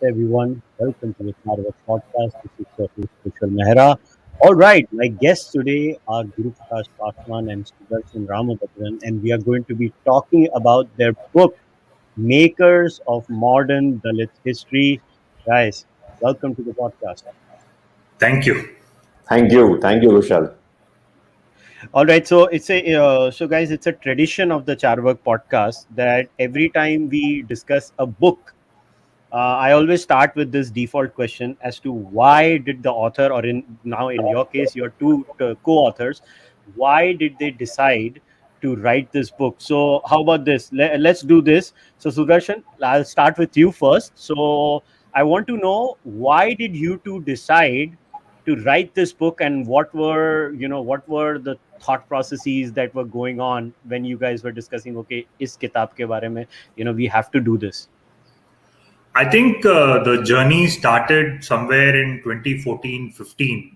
everyone. Welcome to the Cārvāka podcast. This is your host, kushalmehra. All right, my guests today are Guru Prakash Paswan and Sudarshan Ramabadran, and we are going to be talking about their book, Makers of Modern Dalit History. Guys, welcome to the podcast. Thank you. Thank you, Kushal. All right, so guys, it's a tradition of the Cārvāka podcast that every time we discuss a book, I always start with this default question as to why did the author, or in your case, your two co-authors, why did they decide to write this book? So how about this? Let's do this. So Sudarshan, I'll start with you first. So I want to know, why did you two decide to write this book, and what were the thought processes that were going on when you guys were discussing, okay, is kitab ke bare mein, we have to do this. I think the journey started somewhere in 2014-15.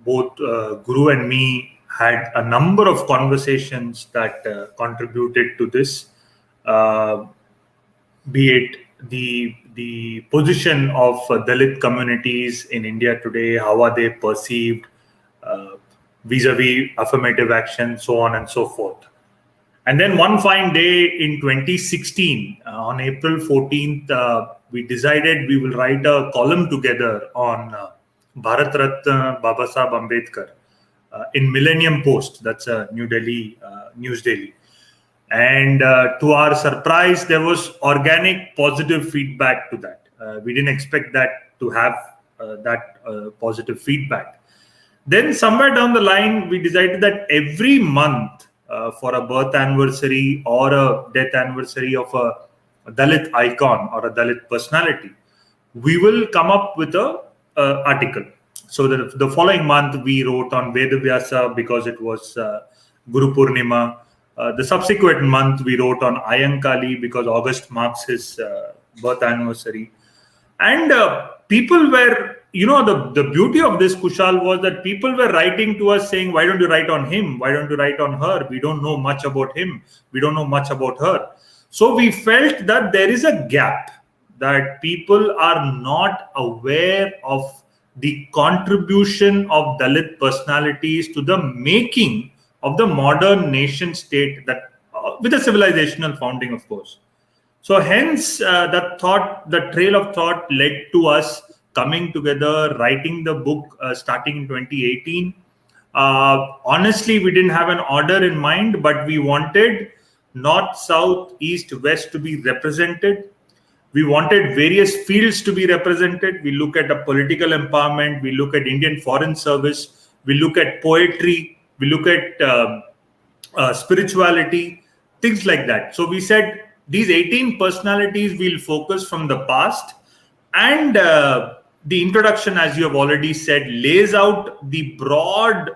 Both Guru and me had a number of conversations that contributed to this, be it the position of Dalit communities in India today, how are they perceived vis-a-vis affirmative action, so on and so forth. And then one fine day in 2016, on April 14th, we decided we will write a column together on Bharat Ratna Baba Saheb Ambedkar in Millennium Post. That's a New Delhi news daily. And to our surprise, there was organic positive feedback to that. We didn't expect that to have that positive feedback. Then somewhere down the line, we decided that every month, for a birth anniversary or a death anniversary of a Dalit icon or a Dalit personality, we will come up with a article. So the following month we wrote on Vedavyasa because it was Guru Purnima. The subsequent month we wrote on Ayankali because August marks his birth anniversary. And people were, the beauty of this, Kushal, was that people were writing to us saying, why don't you write on him? Why don't you write on her? We don't know much about him. We don't know much about her. So we felt that there is a gap, that people are not aware of the contribution of Dalit personalities to the making of the modern nation state, that with a civilizational founding, of course. So hence, the trail of thought led to us coming together, writing the book starting in 2018. Honestly, we didn't have an order in mind, but we wanted North, South, East, West to be represented. We wanted various fields to be represented. We look at a political empowerment. We look at Indian Foreign Service. We look at poetry. We look at spirituality, things like that. So we said, these 18 personalities will focus from the past, and the introduction, as you have already said, lays out the broad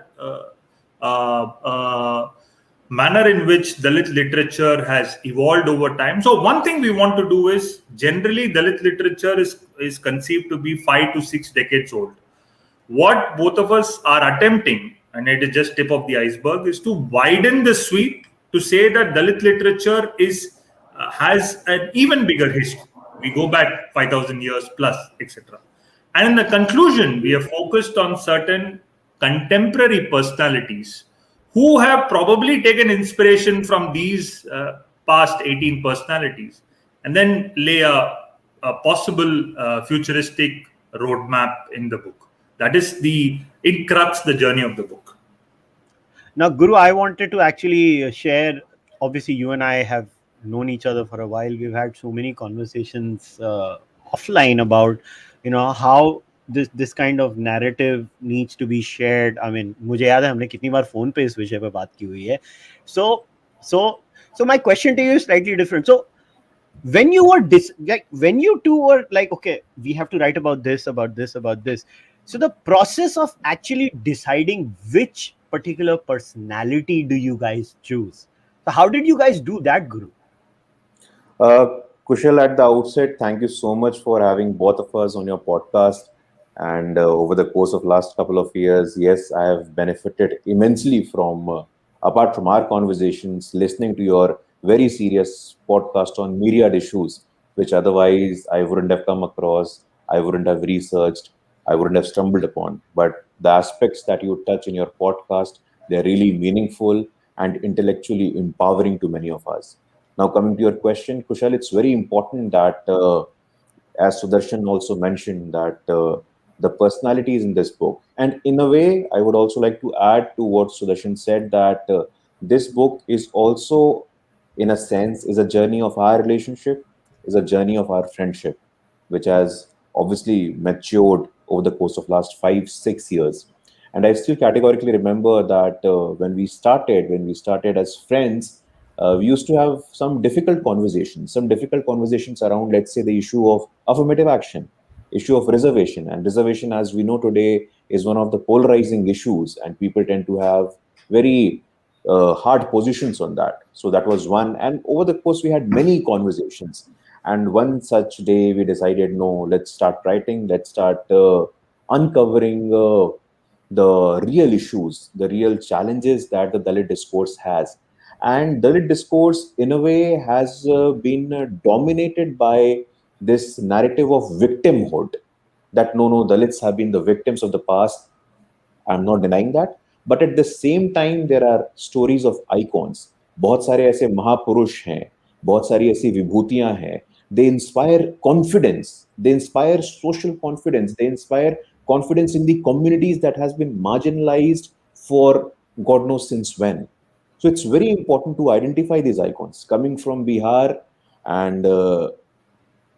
manner in which Dalit literature has evolved over time. So one thing we want to do is, generally Dalit literature is conceived to be 5 to 6 decades old. What both of us are attempting, and it is just tip of the iceberg, is to widen the sweep to say that Dalit literature has an even bigger history. We go back 5,000 years plus, etc. And in the conclusion, we have focused on certain contemporary personalities who have probably taken inspiration from these past 18 personalities, and then lay a possible futuristic roadmap in the book. That is the journey of the book. Now, Guru, I wanted to actually share. Obviously, you and I have known each other for a while. We've had so many conversations offline about, how this kind of narrative needs to be shared. I mean, मुझे याद है हमने कितनी बार phone पे इस विषय पे बात की हुई है. So my question to you is slightly different. So when you two were like, okay, we have to write about this. So the process of actually deciding which particular personality do you guys choose? So how did you guys do that, Guru? Kushal, at the outset, thank you so much for having both of us on your podcast. And over the course of last couple of years, yes, I have benefited immensely from, apart from our conversations, listening to your very serious podcast on myriad issues, which otherwise I wouldn't have come across, I wouldn't have researched, I wouldn't have stumbled upon. But the aspects that you touch in your podcast, they're really meaningful and intellectually empowering to many of us. Now, coming to your question, Kushal, it's very important that, as Sudarshan also mentioned, that the personalities in this book, and in a way, I would also like to add to what Sudarshan said, that this book is also, in a sense, is a journey of our relationship, is a journey of our friendship, which has obviously matured over the course of last 5 6 years. And I still categorically remember that when we started as friends, we used to have some difficult conversations around, let's say, the issue of affirmative action, issue of reservation. And reservation, as we know today, is one of the polarizing issues, and people tend to have very hard positions on that. So that was one. And over the course, we had many conversations. And one such day, we decided, no, let's start writing, let's start uncovering the real issues, the real challenges that the Dalit discourse has. And Dalit discourse, in a way, has been dominated by this narrative of victimhood, that no, Dalits have been the victims of the past. I'm not denying that. But at the same time, there are stories of icons. बहुत सारे ऐसे महापुरुष हैं, बहुत सारी ऐसी विभूतियां हैं. They inspire confidence. They inspire social confidence. They inspire confidence in the communities that has been marginalized for God knows since when. So it's very important to identify these icons. Coming from Bihar and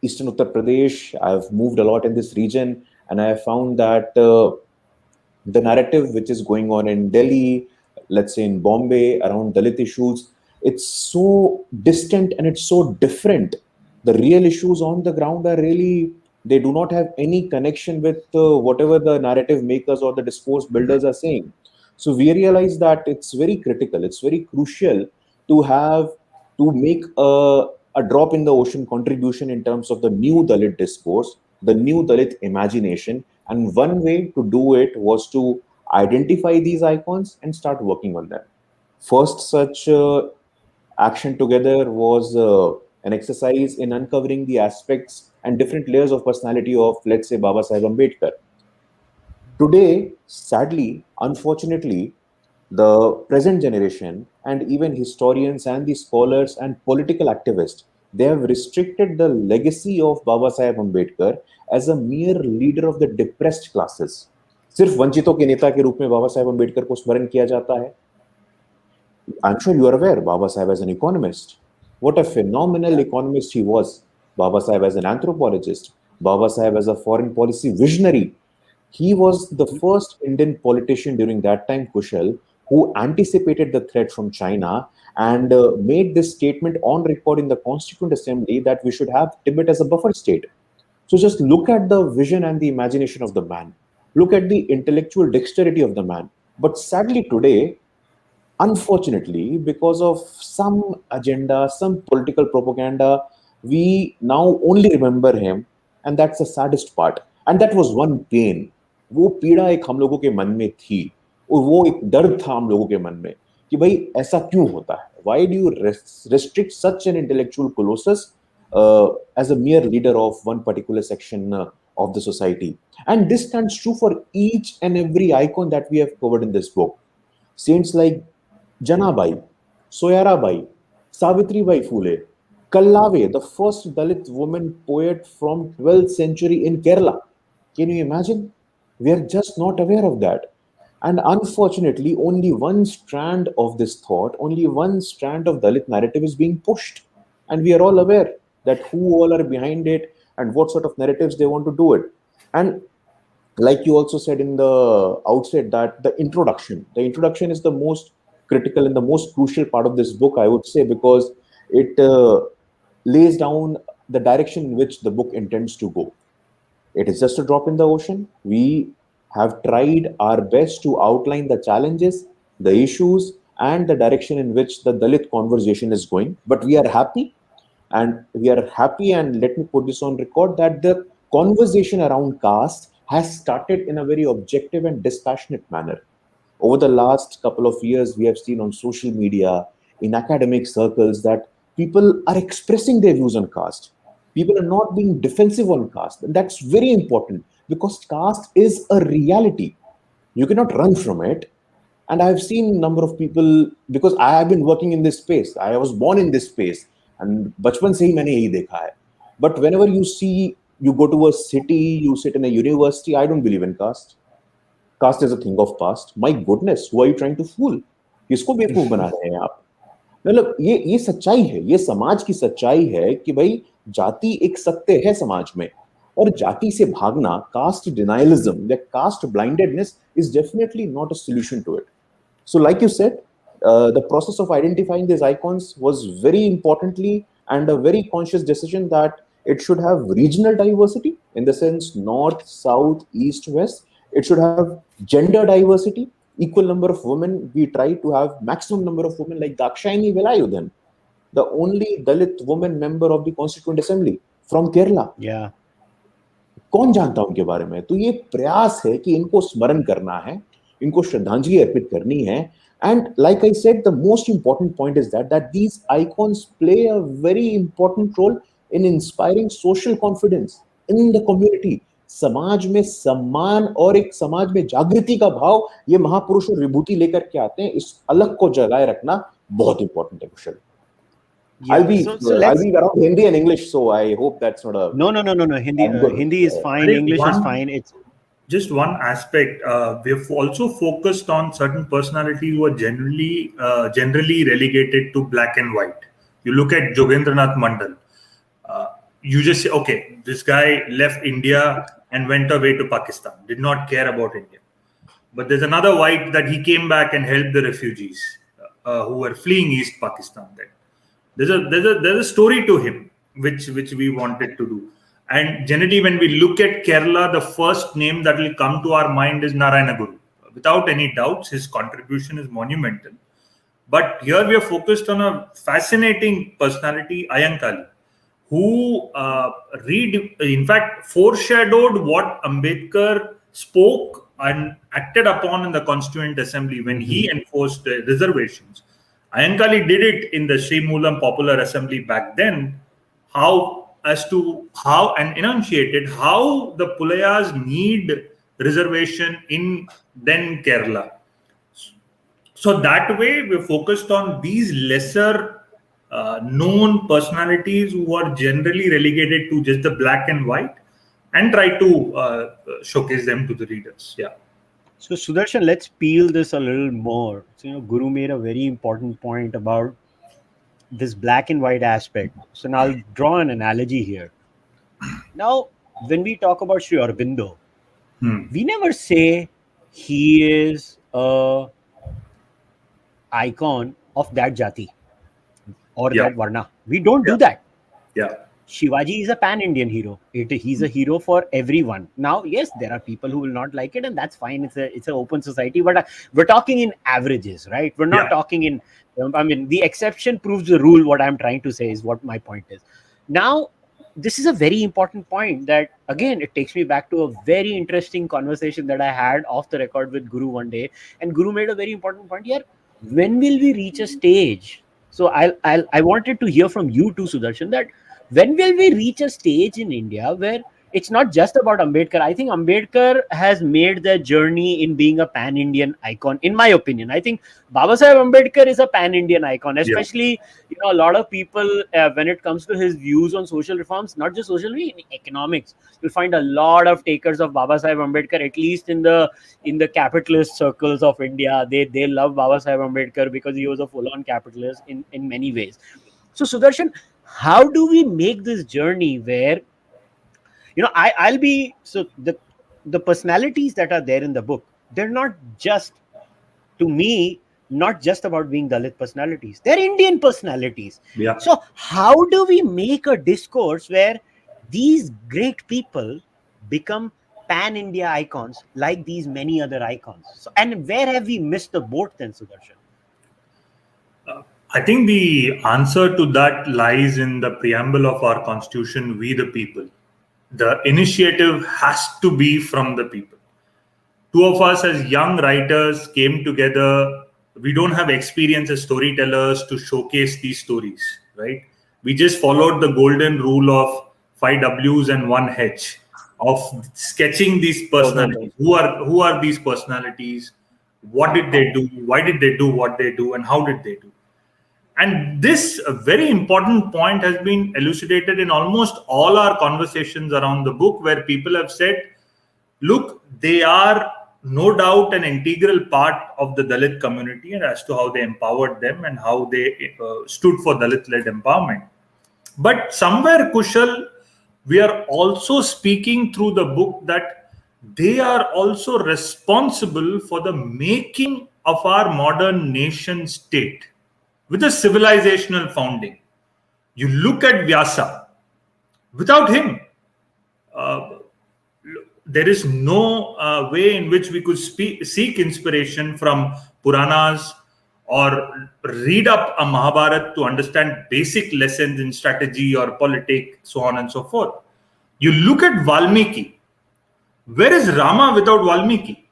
Eastern Uttar Pradesh, I've moved a lot in this region, and I have found that the narrative which is going on in Delhi, let's say in Bombay, around Dalit issues, it's so distant and it's so different. The real issues on the ground are really, they do not have any connection with whatever the narrative makers or the discourse builders are saying. So we realize that it's very critical, it's very crucial to make a drop in the ocean contribution in terms of the new Dalit discourse, the new Dalit imagination. And one way to do it was to identify these icons and start working on them. First such action together was an exercise in uncovering the aspects and different layers of personality of, let's say, Baba Saheb Ambedkar. Today, sadly, unfortunately, the present generation and even historians and the scholars and political activists, they have restricted the legacy of Baba Saheb Ambedkar as a mere leader of the depressed classes. सिर्फ वंचितों के नेता के रूप में बाबा साहेब अम्बेडकर को स्मरण किया जाता है. I'm sure you are aware, Baba Saheb as an economist. What a phenomenal economist he was. Baba Saheb as an anthropologist. Baba Saheb as a foreign policy visionary. He was the first Indian politician during that time, Kushal, who anticipated the threat from China and made this statement on record in the Constituent Assembly that we should have Tibet as a buffer state. So just look at the vision and the imagination of the man. Look at the intellectual dexterity of the man. But sadly today, unfortunately, because of some agenda, some political propaganda, we now only remember him, and that's the saddest part. And that was one pain. वो पीड़ा एक हम लोगों के मन में थी, और वो एक दर्द था हम लोगों के मन में कि भाई ऐसा क्यों होता है? Why do you restrict such an intellectual colossus as a mere leader of one particular section of the society? And this stands true for each and every icon that we have covered in this book. Saints like Janabai, Soyarabai, Savitribai Phule, Kallave, the first Dalit woman poet from 12th century in Kerala. Can you imagine? We are just not aware of that. And unfortunately, only one strand of this thought, only one strand of Dalit narrative is being pushed. And we are all aware that who all are behind it and what sort of narratives they want to do it. And like you also said in the outset, that the introduction is the most critical and the most crucial part of this book, I would say, because it lays down the direction in which the book intends to go. It is just a drop in the ocean. We have tried our best to outline the challenges, the issues, and the direction in which the Dalit conversation is going. But we are happy, and let me put this on record, that the conversation around caste has started in a very objective and dispassionate manner. Over the last couple of years, we have seen on social media, in academic circles, that people are expressing their views on caste. People are not being defensive on caste. And that's very important because caste is a reality. You cannot run from it. And I've seen a number of people, because I have been working in this space. I was born in this space. And bachpan se hi maine yahi dekha hai. But whenever you see, you go to a city, you sit in a university, I don't believe in caste. Caste is a thing of past. My goodness, who are you trying to fool? किसको बेवकूफ बना रहे हैं आप? मतलब ये सच्चाई है, ये समाज की सच्चाई है कि भाई जाति एक सत्य है समाज में, और जाति से भागना, caste denialism, that caste blindedness is definitely not a solution to it. So like you said, the process of identifying these icons was very importantly and a very conscious decision that it should have regional diversity in the sense north, south, east, west. It should have gender diversity, equal number of women. We try to have maximum number of women like Dakshayani Velayudhan, the only Dalit woman member of the Constituent Assembly from Kerala. Yeah. कौन जानता उनके बारे में? तो ये प्रयास है कि इनको स्मरण करना है, इनको श्रद्धांजलि अर्पित करनी है. And like I said, the most important point is that these icons play a very important role in inspiring social confidence in the community. समाज में सम्मान और एक समाज में जागृति का भाव ये महापुरुष और विभूति लेकर के आते हैं. इस अलग को जगाए रखना बहुत इंपॉर्टेंट है कुशल. Yeah. I'll be around Hindi and English, so I hope that's not a... No. Hindi is fine. English is fine. It's just one aspect. We've also focused on certain personalities who are generally relegated to black and white. You look at Jogendranath Mandal. You just say, okay, this guy left India and went away to Pakistan, did not care about India. But there's another white that he came back and helped the refugees who were fleeing East Pakistan. There's a story to him which we wanted to do. And generally, when we look at Kerala, the first name that will come to our mind is Narayana Guru. Without any doubts, his contribution is monumental. But here we are focused on a fascinating personality, Ayankali, who in fact, foreshadowed what Ambedkar spoke and acted upon in the Constituent Assembly when he enforced reservations. Ayankali did it in the Sri Moolam Popular Assembly back then, and enunciated how the Pulayas need reservation in then Kerala. So that way, we're focused on these lesser known personalities who are generally relegated to just the black and white, and try to showcase them to the readers. Yeah. So Sudarshan, let's peel this a little more. So Guru made a very important point about this black and white aspect. So now I'll draw an analogy here. Now, when we talk about Sri Aurobindo, we never say he is a icon of that jati or that varna. We don't do that. Yeah. Shivaji is a pan-Indian hero. He's a hero for everyone. Now, yes, there are people who will not like it, and that's fine. It's an open society, but we're talking in averages, right? We're not talking in. I mean, the exception proves the rule. What I'm trying to say is what my point is. Now, this is a very important point that, again, it takes me back to a very interesting conversation that I had off the record with Guru one day, and Guru made a very important point here. When will we reach a stage? So I wanted to hear from you too, Sudarshan, that when will we reach a stage in India where it's not just about Ambedkar? I think Ambedkar has made the journey in being a pan-Indian icon, in my opinion. I think Babasaheb Ambedkar is a pan-Indian icon, especially a lot of people, when it comes to his views on social reforms, not just social, in economics, you'll find a lot of takers of Babasaheb Ambedkar, at least in the capitalist circles of India. They love Babasaheb Ambedkar because he was a full-on capitalist in many ways. So Sudarshan, how do we make this journey where I'll be so the personalities that are there in the book, they're not just, to me, not just about being Dalit personalities, they're Indian personalities. Yeah. So how do we make a discourse where these great people become pan-India icons like these many other icons? So, and where have we missed the boat then, Sudarshan? I think the answer to that lies in the preamble of our constitution, we the people. The initiative has to be from the people. Two of us as young writers came together. We don't have experience as storytellers to showcase these stories, right? We just followed the golden rule of 5 W's and 1 H of sketching these personalities. Who are these personalities? What did they do? Why did they do what they do? And how did they do? And this very important point has been elucidated in almost all our conversations around the book, where people have said, look, they are no doubt an integral part of the Dalit community, and as to how they empowered them and how they stood for Dalit-led empowerment. But somewhere, Kushal, we are also speaking through the book that they are also responsible for the making of our modern nation state with a civilizational founding. You look at Vyasa. Without him, there is no way in which we could seek inspiration from Puranas or read up a Mahabharata to understand basic lessons in strategy or politics, so on and so forth. You look at Valmiki. Where is Rama without Valmiki?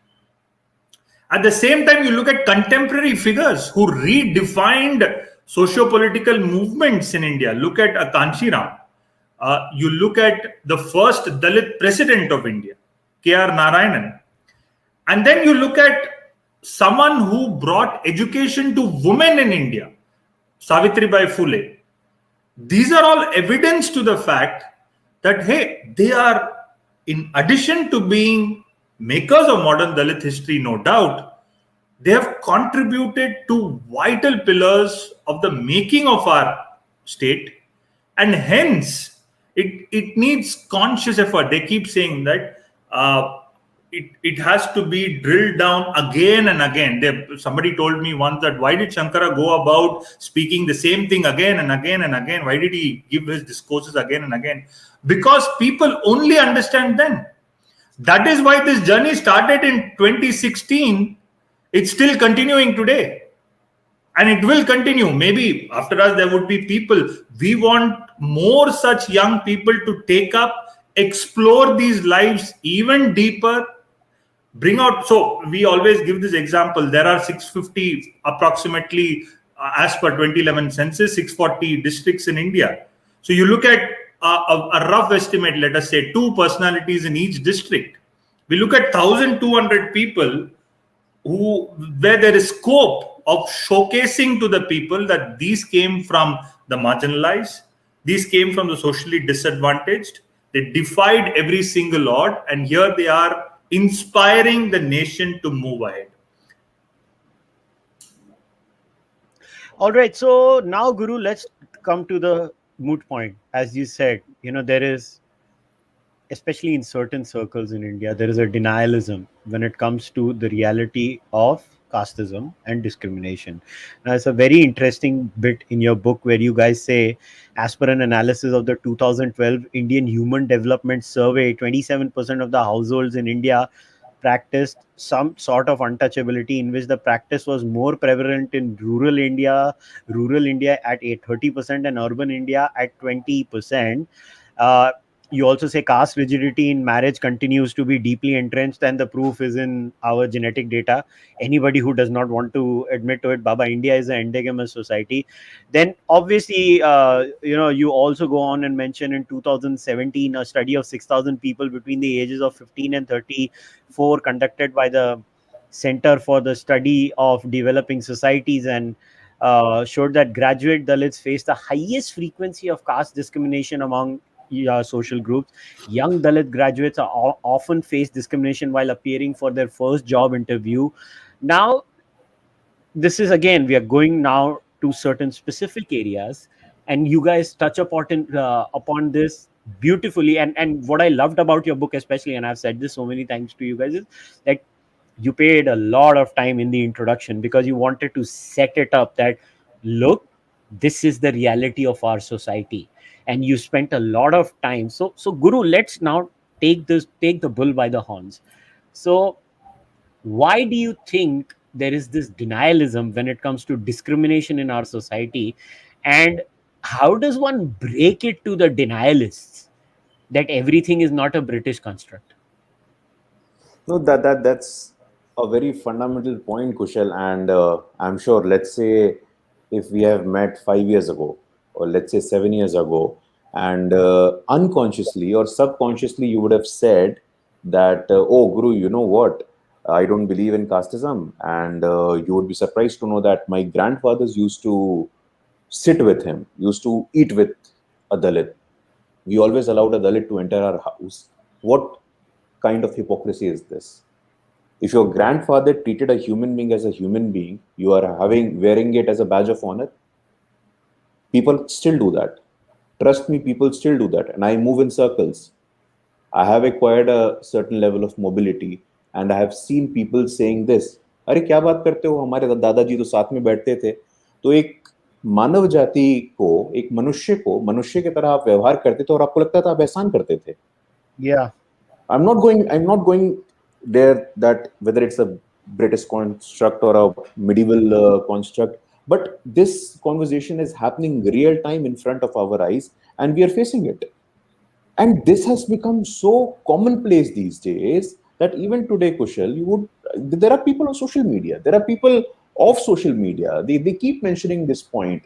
At the same time, you look at contemporary figures who redefined socio-political movements in India. Look at Kanshiram. You look at the first Dalit president of India, K.R. Narayanan. And then you look at someone who brought education to women in India, Savitribai Phule. These are all evidence to the fact that, hey, they are, in addition to being makers of modern Dalit history, no doubt, they have contributed to vital pillars of the making of our state, and hence it needs conscious effort. They keep saying that it has to be drilled down again and again. Somebody told me once that why did Shankara go about speaking the same thing again and again and again? Why did he give his discourses again and again? Because people only understand them. That is why this journey started in 2016. It's still continuing today. And it will continue. Maybe after us, there would be people. We want more such young people to take up, explore these lives even deeper, bring out. So we always give this example. There are 650 approximately, as per 2011 census, 640 districts in India. So you look at a rough estimate, let us say 2 personalities in each district. We look at 1,200 people where there is scope of showcasing to the people that these came from the marginalized, these came from the socially disadvantaged. They defied every single odd, and here they are inspiring the nation to move ahead. All right. So now, Guru, let's come to the moot point. As you said, there is, especially in certain circles in India, there is a denialism when it comes to the reality of casteism and discrimination. Now, it's a very interesting bit in your book where you guys say, as per an analysis of the 2012 Indian Human Development Survey, 27% of the households in India practiced some sort of untouchability, in which the practice was more prevalent in rural India at 30% and urban India at 20%. You also say caste rigidity in marriage continues to be deeply entrenched, and the proof is in our genetic data. Anybody who does not want to admit to it, Baba, India is an endogamous society. Then obviously, you also go on and mention in 2017 a study of 6,000 people between the ages of 15 and 34 conducted by the Center for the Study of Developing Societies, and showed that graduate Dalits face the highest frequency of caste discrimination among social groups. Young Dalit graduates are often face discrimination while appearing for their first job interview. Now, this is again, we are going now to certain specific areas, and you guys touch upon this beautifully. And what I loved about your book, especially, and I've said this so many times to you guys, is that you paid a lot of time in the introduction because you wanted to set it up that, look, this is the reality of our society, and you spent a lot of time. So Guru, let's now take the bull by the horns. So why do you think there is this denialism when it comes to discrimination in our society, and how does one break it to the denialists that everything is not a British construct? No, that's a very fundamental point, Kushal, and I'm sure, let's say, if we have met 5 years ago, or let's say 7 years ago, And unconsciously or subconsciously, you would have said that, oh, Guru, you know what? I don't believe in casteism. And you would be surprised to know that my grandfathers used to sit with him, used to eat with a Dalit. We always allowed a Dalit to enter our house. What kind of hypocrisy is this? If your grandfather treated a human being as a human being, you are wearing it as a badge of honor. People still do that. Trust me, people still do that. And I move in circles. I have acquired a certain level of mobility, and I have seen people saying this. अरे क्या बात करते हो, हमारे दादाजी तो साथ में बैठते थे. तो एक मानव जाति को, एक मनुष्य को मनुष्य की तरह आप व्यवहार करते थे और आपको लगता था आप एहसान करते थे. Yeah. I'm not going there that whether it's a British construct or a medieval construct, but this conversation is happening real time in front of our eyes, and we are facing it. And this has become so commonplace these days that even today, Kushal, there are people on social media. There are people of social media. They keep mentioning this point.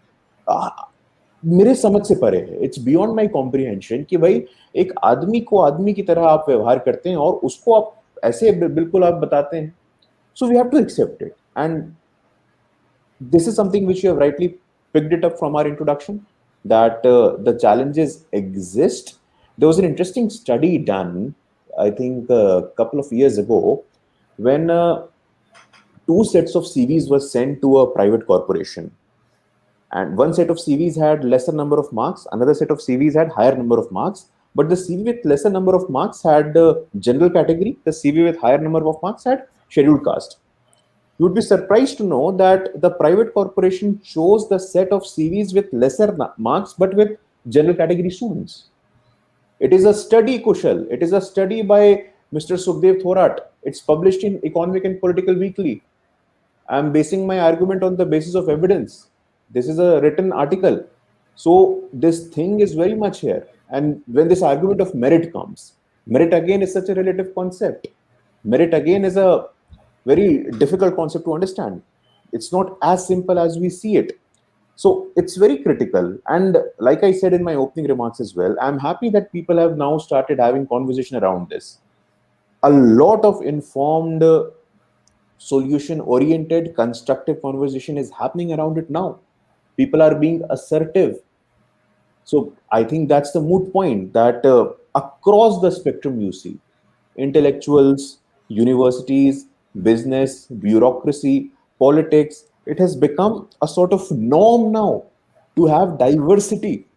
मेरे समझ से परे है. It's beyond my comprehension कि भाई एक आदमी को आदमी की तरह आप व्यवहार करते हैं और उसको आप ऐसे बिल्कुल आप बताते हैं. So we have to accept it, and this is something which you have rightly picked it up from our introduction, that the challenges exist. There was an interesting study done, I think, a couple of years ago, when two sets of CVs were sent to a private corporation, and one set of CVs had lesser number of marks, another set of CVs had higher number of marks, but the CV with lesser number of marks had general category, the CV with higher number of marks had scheduled caste. You would be surprised to know that the private corporation chose the set of CVs with lesser marks but with general category students. It is a study, Kushal. It is a study by Mr. Sukhdev Thorat. It's published in Economic and Political Weekly. I'm basing my argument on the basis of evidence. This is a written article. So this thing is very much here. And when this argument of merit comes, merit again is such a relative concept. Merit again is a very difficult concept to understand. It's not as simple as we see it. So it's very critical. And like I said in my opening remarks as well, I'm happy that people have now started having conversation around this. A lot of informed, solution-oriented, constructive conversation is happening around it now. People are being assertive. So I think that's the moot point, that across the spectrum you see, intellectuals, universities, business, bureaucracy, politics, it has become a sort of norm now to have diversity,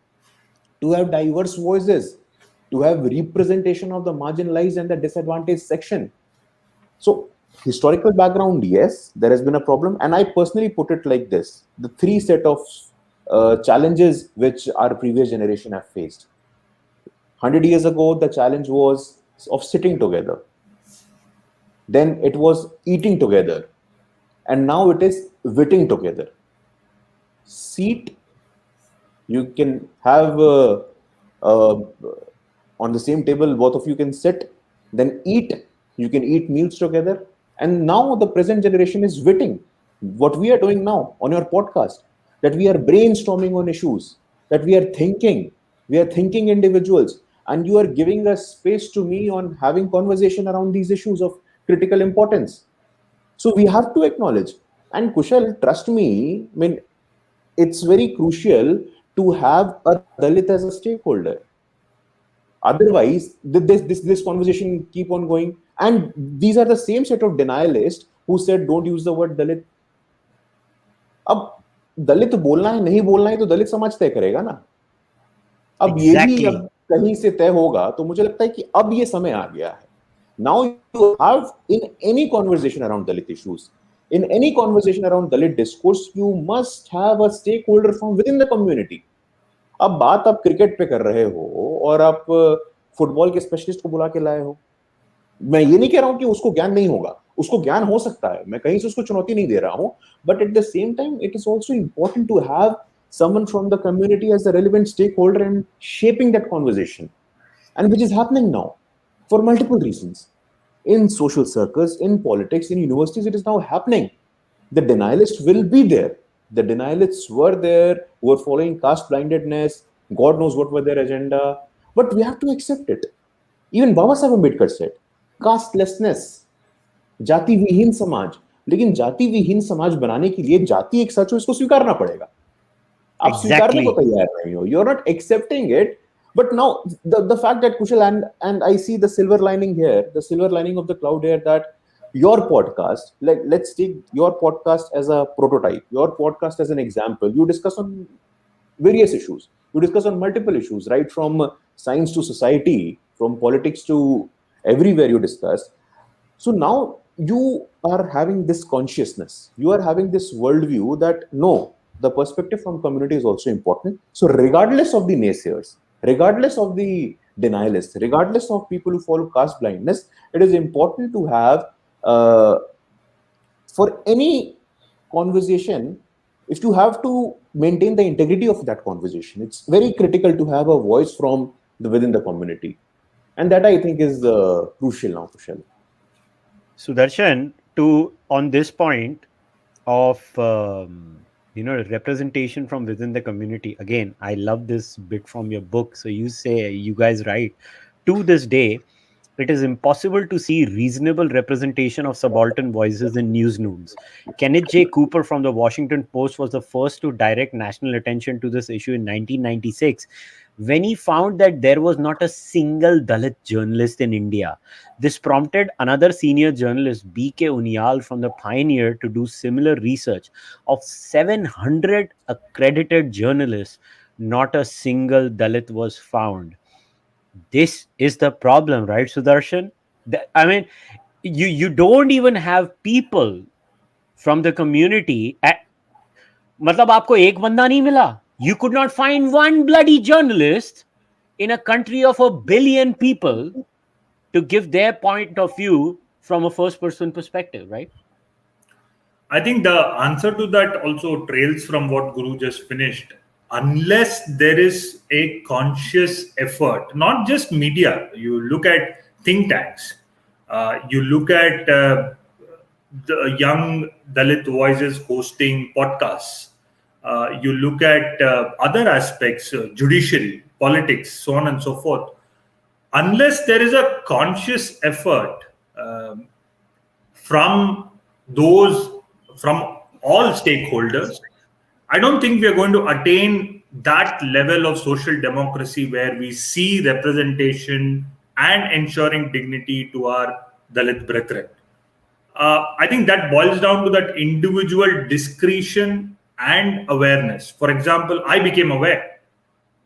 to have diverse voices, to have representation of the marginalized and the disadvantaged section. So historical background, yes, there has been a problem. And I personally put it like this: the three set of challenges which our previous generation have faced. 100 years ago, the challenge was of sitting together. Then it was eating together. And now it is witting together. Seat, you can have on the same table, both of you can sit. Then eat, you can eat meals together. And now the present generation is witting. What we are doing now on your podcast, that we are brainstorming on issues, that we are thinking individuals, and you are giving a space to me on having conversation around these issues of critical importance. So we have to acknowledge. And Kushal, trust me, I mean, it's very crucial to have a Dalit as a stakeholder. Otherwise, this conversation keep on going. And these are the same set of denialists who said, don't use the word Dalit. अब दलित बोलना है नहीं बोलना है तो दलित समाज तय करेगा ना. अब ये भी अब कहीं से तय होगा, तो मुझे लगता है कि अब ये समय आ गया है. Now you have, in any conversation around Dalit issues, in any conversation around Dalit discourse, you must have a stakeholder from within the community. अब बात आप क्रिकेट पे कर रहे हो और आप फुटबॉल के स्पेशलिस्ट को बुला के लाए हो. मैं ये नहीं कह रहा हूं कि उसको ज्ञान नहीं होगा, उसको ज्ञान हो सकता है, मैं कहीं से उसको चुनौती नहीं दे रहा हूं, but at the same time it is also important to have someone from the community as a relevant stakeholder and shaping that conversation, and which is happening now for multiple reasons. In social circles, in politics, in universities, it is now happening. The denialists will be there. The denialists were there, who were following caste blindedness, God knows what were their agenda, but we have to accept it. Even Baba Saheb Ambedkar said, castelessness, जाति विहीन समाज, लेकिन जाति विहीन समाज बनाने के लिए जाति एक सच हो, इसको स्वीकारना पड़ेगा. आप स्वीकारने को तैयार नहीं हो. You're not accepting it. But now the fact that Kushal, and I see the silver lining here, the silver lining of the cloud here, that your podcast, let's take your podcast as a prototype, your podcast as an example. You discuss on various issues. You discuss on multiple issues, right? From science to society, from politics to everywhere you discuss. So now you are having this consciousness. You are having this worldview that no, the perspective from community is also important. So regardless of the naysayers, regardless of the denialists, regardless of people who follow caste blindness, it is important to have, for any conversation, if you have to maintain the integrity of that conversation, it's very critical to have a voice from within the community. And that I think is crucial now, Kushal. Sudarshan, on this point of representation from within the community, again, I love this bit from your book. So you guys write, to this day, it is impossible to see reasonable representation of subaltern voices in newsrooms. Kenneth J. Cooper from the Washington Post was the first to direct national attention to this issue in 1996, when he found that there was not a single Dalit journalist in India. This prompted another senior journalist, B.K. Unyal from the Pioneer, to do similar research. Of 700 accredited journalists, not a single Dalit was found. This is the problem, right, Sudarshan? I mean, you don't even have people from the community. मतलब आपको एक बंदा नहीं मिला. You could not find one bloody journalist in a country of 1 billion people to give their point of view from a first-person perspective, right? I think the answer to that also trails from what Guru just finished. Unless there is a conscious effort, not just media, you look at think tanks, you look at the young Dalit voices hosting podcasts, you look at other aspects, judiciary, politics, so on and so forth. Unless there is a conscious effort from all stakeholders, I don't think we are going to attain that level of social democracy where we see representation and ensuring dignity to our Dalit brethren. I think that boils down to that individual discretion and awareness. For example, I became aware.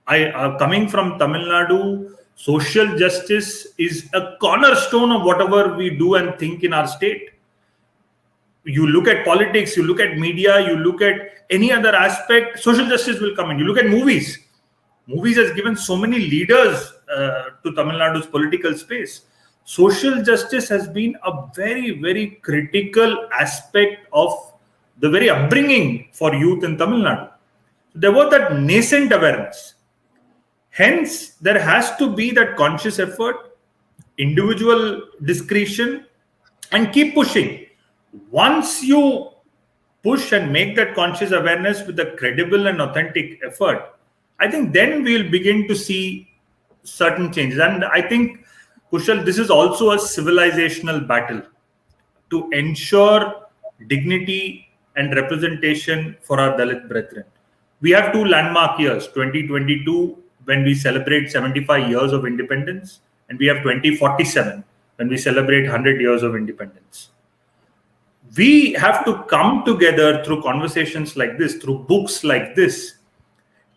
Coming from Tamil Nadu, social justice is a cornerstone of whatever we do and think in our state. You look at politics, you look at media, you look at any other aspect, social justice will come in. You look at movies. Movies has given so many leaders to Tamil Nadu's political space. Social justice has been a very, very critical aspect of the very upbringing for youth in Tamil Nadu. There was that nascent awareness. Hence, there has to be that conscious effort, individual discretion, and keep pushing. Once you push and make that conscious awareness with a credible and authentic effort, I think then we'll begin to see certain changes. And I think, Kushal, this is also a civilizational battle to ensure dignity and representation for our Dalit brethren. We have two landmark years, 2022, when we celebrate 75 years of independence, and we have 2047, when we celebrate 100 years of independence. We have to come together through conversations like this, through books like this.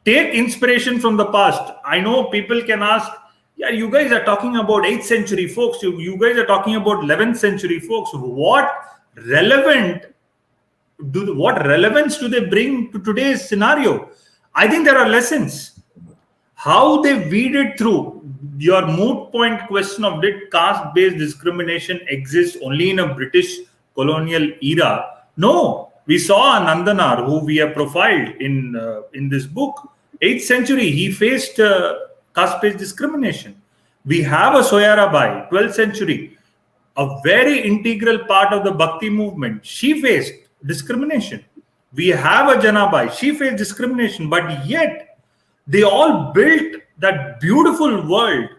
Take inspiration from the past. I know people can ask, yeah, you guys are talking about 8th century folks. You guys are talking about 11th century folks. What relevance do they bring to today's scenario? I think there are lessons. How they weeded through your moot point question of did caste-based discrimination exist only in a British colonial era? No, we saw Nandanar, who we have profiled in this book. 8th century, he faced caste-based discrimination. We have a Soyarabai, 12th century, a very integral part of the Bhakti movement. She faced discrimination. We have a Janabai, she faced discrimination, but yet They all built that beautiful world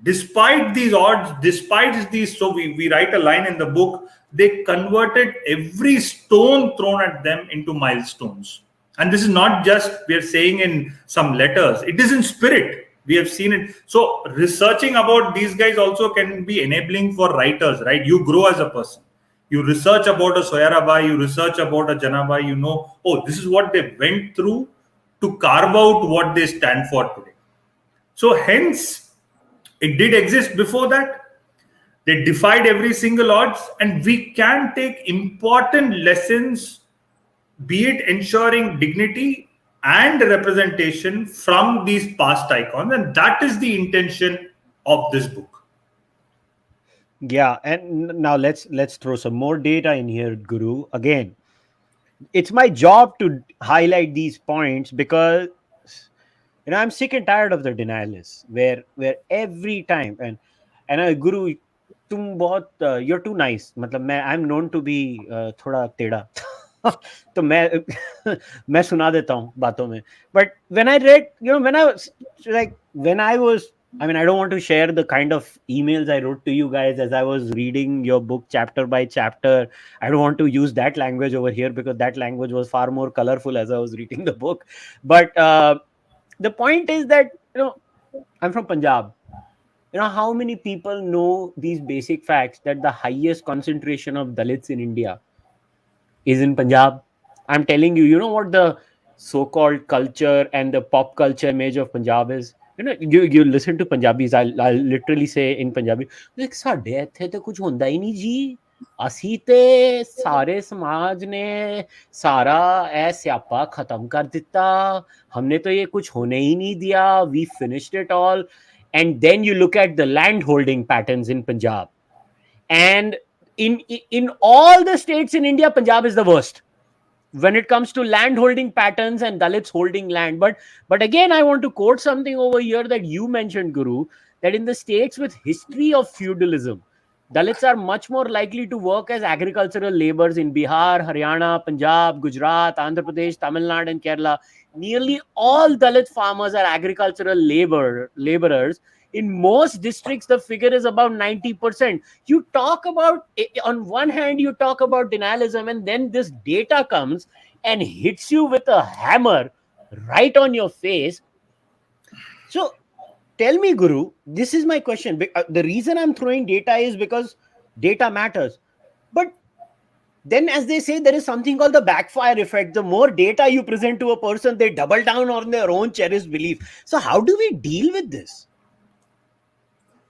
despite these odds, despite these. So we write a line in the book, they converted every stone thrown at them into milestones. And this is not just we are saying in some letters, it is in spirit. We have seen it. So researching about these guys also can be enabling for writers, right? You grow as a person. You research about a Soyarabai, you research about a Janabai, you know, oh, this is what they went through to carve out what they stand for today. So hence, it did exist before that. They defied every single odds, and we can take important lessons, be it ensuring dignity and representation from these past icons, and that is the intention of this book. Yeah, and now let's throw some more data in here, Guru. Again, it's my job to highlight these points because I'm sick and tired of the denialists where every time and Guru, तुम बहुत you're too nice. मतलब I'm known to be थोड़ा टेढ़ा. तो मैं सुना देता हूँ बातों में. But when I read, when I was, I mean, I don't want to share the kind of emails I wrote to you guys as I was reading your book chapter by chapter. I don't want to use that language over here because that language was far more colorful as I was reading the book. But the point is that, I'm from Punjab. How many people know these basic facts that the highest concentration of Dalits in India is in Punjab? I'm telling you, you know what the so-called culture and the pop culture image of Punjab is? You listen to Punjabis, I'll literally say in Punjabi, like, ਸਾਡੇ ਇੱਥੇ ਤੇ ਕੁਝ ਹੁੰਦਾ ਹੀ ਨਹੀਂ ਜੀ, ਅਸੀਂ ਤੇ ਸਾਰੇ ਸਮਾਜ ਨੇ ਸਾਰਾ ਇਹ ਸਿਆਪਾ ਖਤਮ ਕਰ ਦਿੱਤਾ, हमने तो ये कुछ होने ही नहीं दिया, we finished it all. And then you look at the land holding patterns in Punjab, and in all the states in India, Punjab is the worst when it comes to land holding patterns and Dalits holding land. But again, I want to quote something over here that you mentioned, Guru, that in the states with history of feudalism, Dalits are much more likely to work as agricultural laborers in Bihar, Haryana, Punjab, Gujarat, Andhra Pradesh, Tamil Nadu, and Kerala. Nearly all Dalit farmers are agricultural laborers. In most districts, the figure is about 90%. You talk about, on one hand, you talk about denialism, and then this data comes and hits you with a hammer right on your face. So tell me, Guru, this is my question. The reason I'm throwing data is because data matters. But then, as they say, there is something called the backfire effect. The more data you present to a person, they double down on their own cherished belief. So how do we deal with this?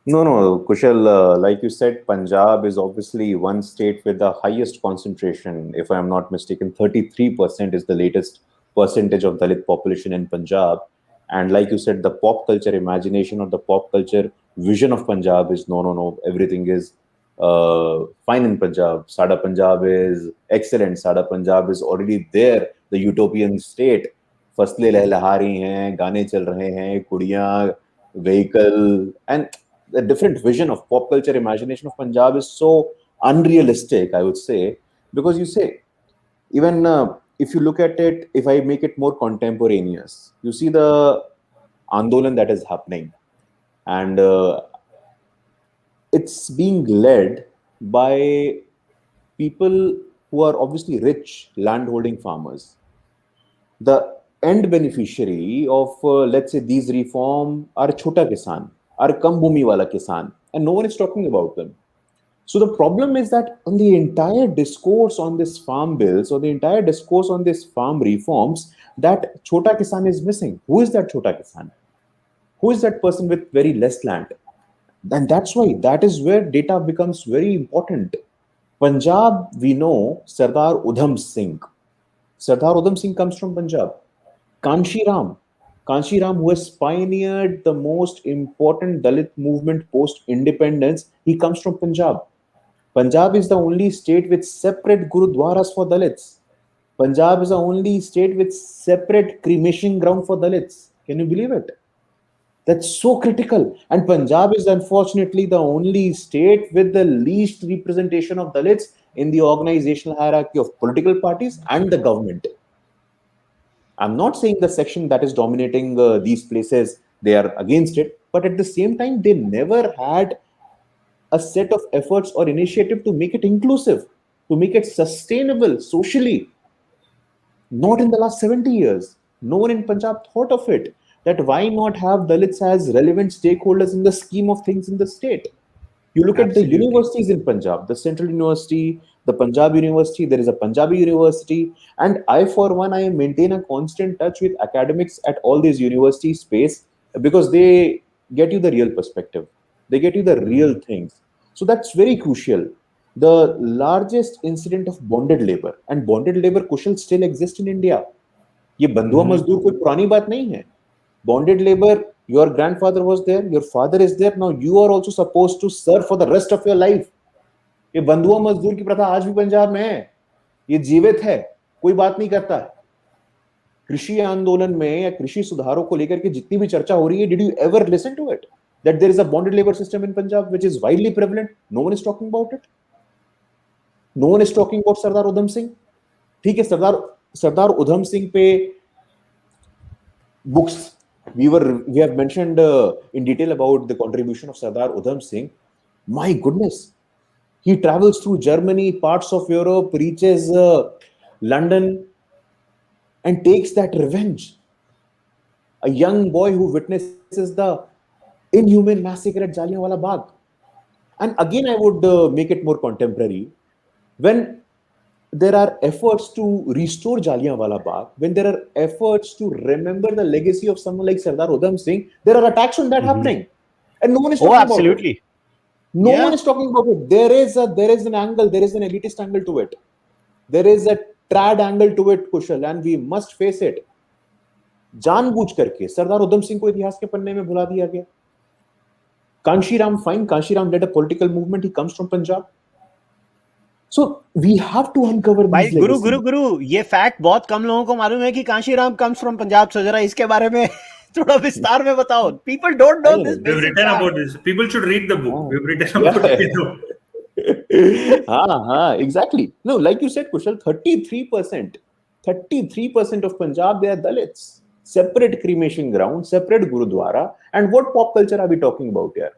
No, Kushal, like you said, Punjab is obviously one state with the highest concentration. If I am not mistaken, 33% is the latest percentage of Dalit population in Punjab. And like you said, the pop culture imagination or the pop culture vision of Punjab is no, everything is fine in Punjab. Sada Punjab is excellent. Sada Punjab is already there, the utopian state. फसलें लहलहा रही हैं, गाने चल रहे हैं, कुड़ियाँ, vehicle, and the different vision of pop culture imagination of Punjab is so unrealistic, I would say, because you say, even if you look at it, if I make it more contemporaneous, you see the Andolan that is happening, and it's being led by people who are obviously rich landholding farmers. The end beneficiary of, let's say, these reform are Chota Kisan, are Kam Bhumi Wala Kisan, and no one is talking about them. So the problem is that on the entire discourse on this farm bills or the entire discourse on this farm reforms, that Chota Kisan is missing. Who is that Chota Kisan? Who is that person with very less land? And that's why, that is where data becomes very important. Punjab, we know Sardar Udam Singh. Sardar Udam Singh comes from Punjab. Kanshi Ram, who has pioneered the most important Dalit movement post-independence, he comes from Punjab. Punjab is the only state with separate Gurudwaras for Dalits. Punjab is the only state with separate cremation ground for Dalits. Can you believe it? That's so critical. And Punjab is unfortunately the only state with the least representation of Dalits in the organizational hierarchy of political parties and the government. I'm not saying the section that is dominating these places, they are against it, but at the same time, they never had a set of efforts or initiative to make it inclusive, to make it sustainable socially. Not in the last 70 years. No one in Punjab thought of it. That why not have Dalits as relevant stakeholders in the scheme of things in the state? You look at the Absolutely. universities in Punjab, the Central University, the Punjab University, there is a Punjabi University, and I, for one, I maintain a constant touch with academics at all these university space because they get you the real perspective. They get you the real things. So that's very crucial. The largest incident of bonded labor, and bonded labor Kushal still exists in India. ये बंधुआ Mhm. मजदूर कोई पुरानी बात नहीं है. Bonded labor, your grandfather was there, your father is there, now you are also supposed to serve for the rest of your life. ये बंधुआ मजदूर की प्रथा आज भी पंजाब में है, ये जीवित है, कोई बात नहीं करता है. कृषि आंदोलन में या कृषि सुधारों को लेकर के जितनी भी चर्चा हो रही है, did you ever listen to it? That there is a bonded labor system in Punjab which is widely prevalent. No one is talking about it. No one is talking about Sardar Udam Singh. ठीक है, सरदार उधम सिंह पे books we have mentioned in detail about the contribution of Sardar Udam Singh. My goodness, he travels through Germany, parts of Europe, reaches London, and takes that revenge. A young boy who witnesses the inhuman massacre at Jallianwala Bagh. And again, I would make it more contemporary. When there are efforts to restore Jallianwala Bagh, when there are efforts to remember the legacy of someone like Sardar Udam Singh, there are attacks on that happening, and no one is Oh, talking about it. absolutely. No Yeah. one is talking about it. There is an angle, there is an elitist angle to it. There is a trad angle to it, Kushal, and we must face it. जानबूझ करके सरदार उधम सिंह को इतिहास के पन्ने में भुला दिया गया. Kanshiram, fine. Kanshiram led a political movement. He comes from Punjab. So we have to uncover भाई these गुरु legacies. गुरु गुरु ये फैक्ट बहुत कम लोगों को मालूम है कि कांशीराम कम्स फ्रॉम पंजाब. सो जरा इसके बारे में थोड़ा विस्तार में बताओ. People don't know this We've basic written about fact. this. People should read the book. Ah, We've written yeah. about it. Exactly. No, like you said, Kushal, 33% of Punjab, they are Dalits. Separate cremation ground, separate Gurudwara. And what pop culture are we talking about here?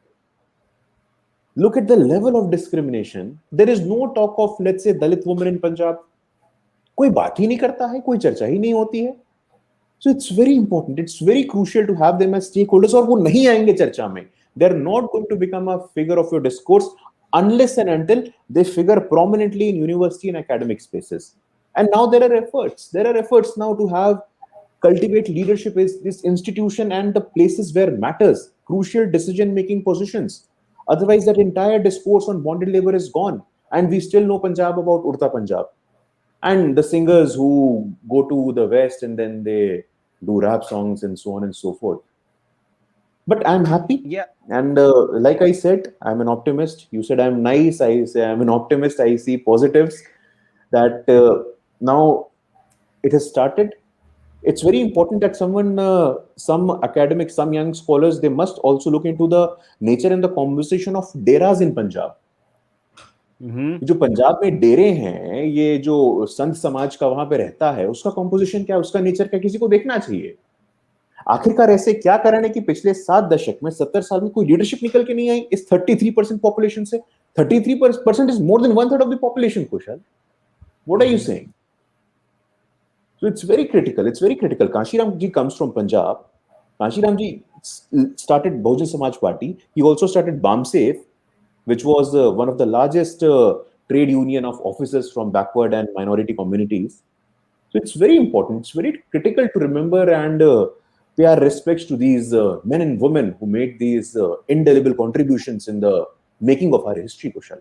Look at the level of discrimination. There is no talk of, let's say, Dalit women in Punjab. कोई बात ही नहीं करता है, कोई चर्चा ही नहीं होती है. So it's very important. It's very crucial to have them as stakeholders. और वो नहीं आएंगे चर्चा में. They're not going to become a figure of your discourse unless and until they figure prominently in university and academic spaces. And now there are efforts. There are efforts now to have cultivate leadership is this institution and the places where matters, crucial decision-making positions. Otherwise, that entire discourse on bonded labor is gone. And we still know Punjab about Urta Punjab. And the singers who go to the West and then they do rap songs and so on and so forth. But I'm happy. Yeah. And like I said, I'm an optimist. You said I'm nice. I say I'm an optimist. I see positives that now it has started. It's very important that some academics, some young scholars, they must also look into the nature and the composition of deras in Punjab. जो पंजाब में डेरे हैं, ये जो संत समाज का वहां पे रहता है, उसका कॉम्पोजिशन क्या है, उसका नेचर क्या, किसी को देखना चाहिए. आखिरकार ऐसे क्या कारण है कि पिछले 7 दशक में 70 साल में कोई लीडरशिप निकल के नहीं आई इस 33% पॉपुलेशन से. 33% is more than 1/3 of the population, Kushal. What are you saying? So it's very critical. It's very critical. Kanshiram ji comes from Punjab. Kanshiram ji started Bahujan Samaj Party. He also started BAMSAFE, which was one of the largest trade union of officers from backward and minority communities. So it's very important. It's very critical to remember and pay our respects to these men and women who made these indelible contributions in the making of our history, Kushal.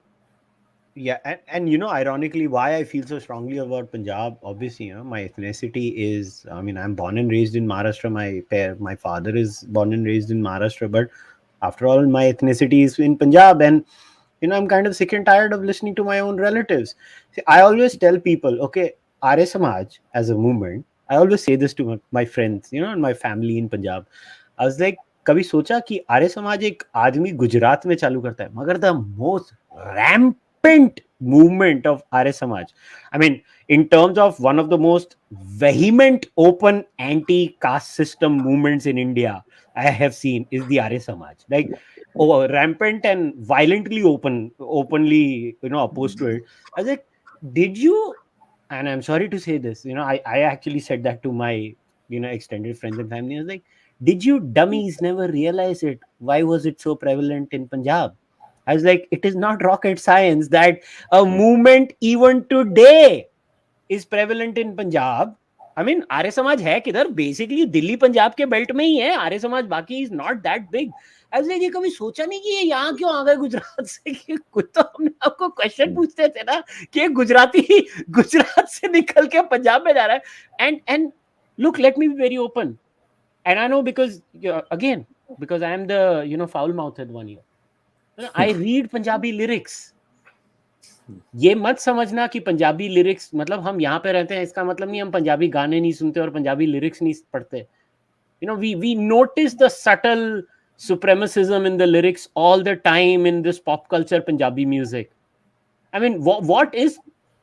Yeah, and you know, ironically, why I feel so strongly about Punjab, obviously, you know, my ethnicity is, I mean, I'm born and raised in Maharashtra. My father is born and raised in Maharashtra, but after all, my ethnicity is in Punjab, and you know, I'm kind of sick and tired of listening to my own relatives. See, I always tell people, okay, Arya Samaj as a movement, I always say this to my friends, you know, and my family in Punjab. I was like, कभी सोचा कि आर्य समाज एक आदमी गुजरात में चालू करता है, मगर the most rampant movement of Arya Samaj. I mean, in terms of one of the most vehement, open anti-caste system movements in India I have seen is the Arya Samaj. Like, oh, rampant and violently openly, opposed to it. I was like, did you? And I'm sorry to say this, I actually said that to my, extended friends and family. I was like, did you dummies never realize it? Why was it so prevalent in Punjab? I was like, it is not rocket science that a movement even today is prevalent in Punjab. I mean, Arya Samaj है किधर? Basically Delhi Punjab के belt में ही है आर्य समाज, बाकी is not that big. ऐसे ये कभी सोचा नहीं कि ये यहाँ क्यों आ गए गुजरात से? कि कुछ तो हमने आपको क्वेश्चन पूछते थे ना कि गुजराती गुजरात से निकल के पंजाब में जा रहा है. And look, let me be very open, and I know because again, because I am the foul mouthed one here. I read Punjabi lyrics. ये मत समझना कि पंजाबी लिरिक्स मतलब हम यहाँ पे रहते हैं इसका मतलब नहीं हम पंजाबी गाने नहीं सुनते और पंजाबी लिरिक्स नहीं पढ़ते. We notice the subtle supremacism in the lyrics all the time in this pop culture Punjabi music. I mean, what is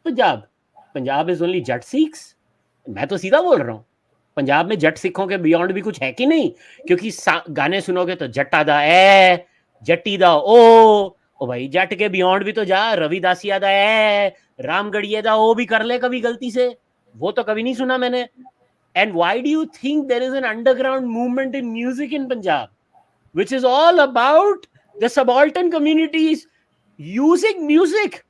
Punjab? Punjab is only Jat Sikhs. मैं तो सीधा बोल रहा हूँ, पंजाब में जट सिखों के बियॉन्ड भी कुछ है कि नहीं? क्योंकि गाने सुनोगे तो जट्टा दा ए, जट्टी दा ओ भाई, जट के बियॉन्ड भी तो जा, रविदासिया दा ए, रामगढ़िया दा ओ भी कर ले कभी गलती से, वो तो कभी नहीं सुना मैंने. And why do you think there is an underground movement in music in Punjab, which is all about the subaltern communities using music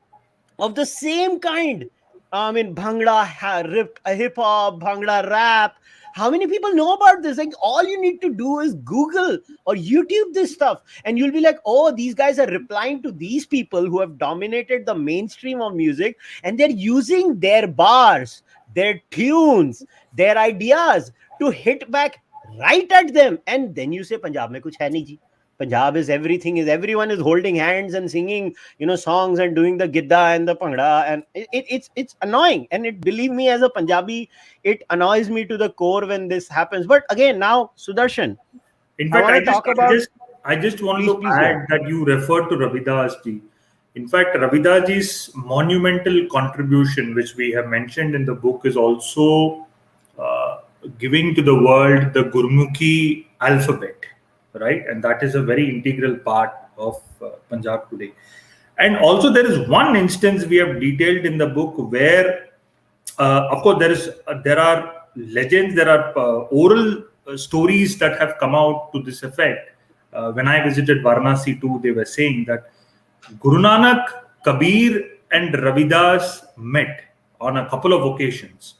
of the same kind? I mean, Bhangra, hip hop, Bhangra rap. How many people know about this? Like, all you need to do is Google or YouTube this stuff, and you'll be like, oh, these guys are replying to these people who have dominated the mainstream of music, and they're using their bars, their tunes, their ideas to hit back right at them. And then you say, Punjab mein kuch hai nahi ji. Punjab is everything, is everyone is holding hands and singing, songs and doing the gidda and the pangra, and it's annoying. And believe me, as a Punjabi, it annoys me to the core when this happens. But again, now Sudarshan, in fact, I just want to add yeah, that you referred to Ravidas ji. In fact, Ravidas ji's monumental contribution, which we have mentioned in the book, is also giving to the world the Gurmukhi Alphabet. Right, and that is a very integral part of Punjab today. And also, there is one instance we have detailed in the book where, of course, there are legends, there are oral stories that have come out to this effect. When I visited Varanasi too, they were saying that Guru Nanak, Kabir, and Ravidas met on a couple of occasions,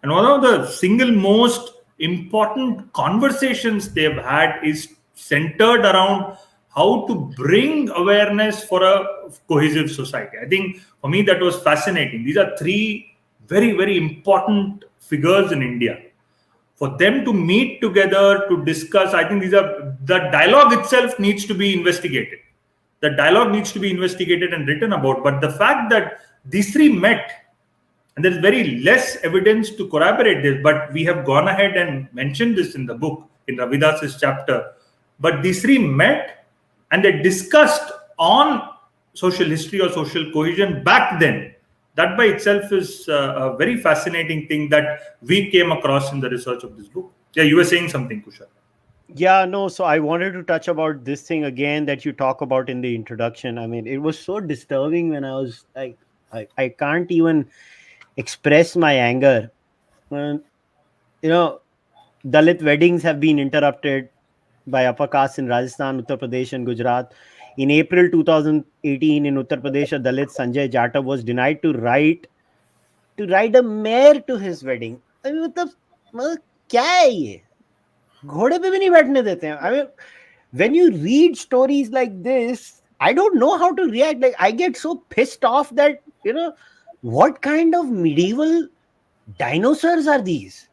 and one of the single most important conversations they have had is centered around how to bring awareness for a cohesive society. I think for me that was fascinating. These are three very, very important figures in India. For them to meet together to discuss, I think the dialogue itself needs to be investigated. The dialogue needs to be investigated and written about. But the fact that these three met, and there's very less evidence to corroborate this, but we have gone ahead and mentioned this in the book, in Ravidas's chapter. But these three met and they discussed on social history or social cohesion back then. That by itself is a very fascinating thing that we came across in the research of this book. Yeah, you were saying something, Kushal. Yeah, no. So I wanted to touch about this thing again that you talk about in the introduction. I mean, it was so disturbing when I was like, I can't even express my anger. Dalit weddings have been interrupted by upper castes in Rajasthan, Uttar Pradesh, and Gujarat. In April 2018, in Uttar Pradesh, a Dalit Sanjay Jata was denied to ride a mare to his wedding. I mean, मतलब क्या है ये? घोड़े पे भी नहीं बैठने देते हैं. I mean, when you read stories like this, I don't know how to react. Like, I get so pissed off that, what kind of medieval dinosaurs are these?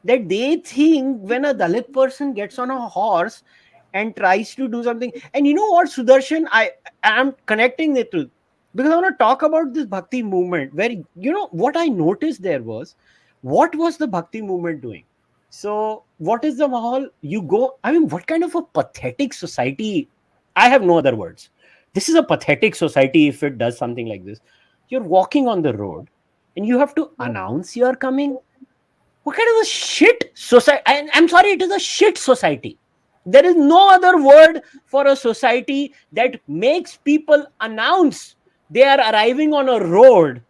That they think when a Dalit person gets on a horse and tries to do something. And you know what, Sudarshan, I am connecting it to, because I want to talk about this Bhakti movement where, what I noticed there was, what was the Bhakti movement doing? So what is the mahal? What kind of a pathetic society? I have no other words. This is a pathetic society if it does something like this. You're walking on the road and you have to announce you're coming. What kind of a shit society? I'm sorry, it is a shit society. There is no other word for a society that makes people announce they are arriving on a road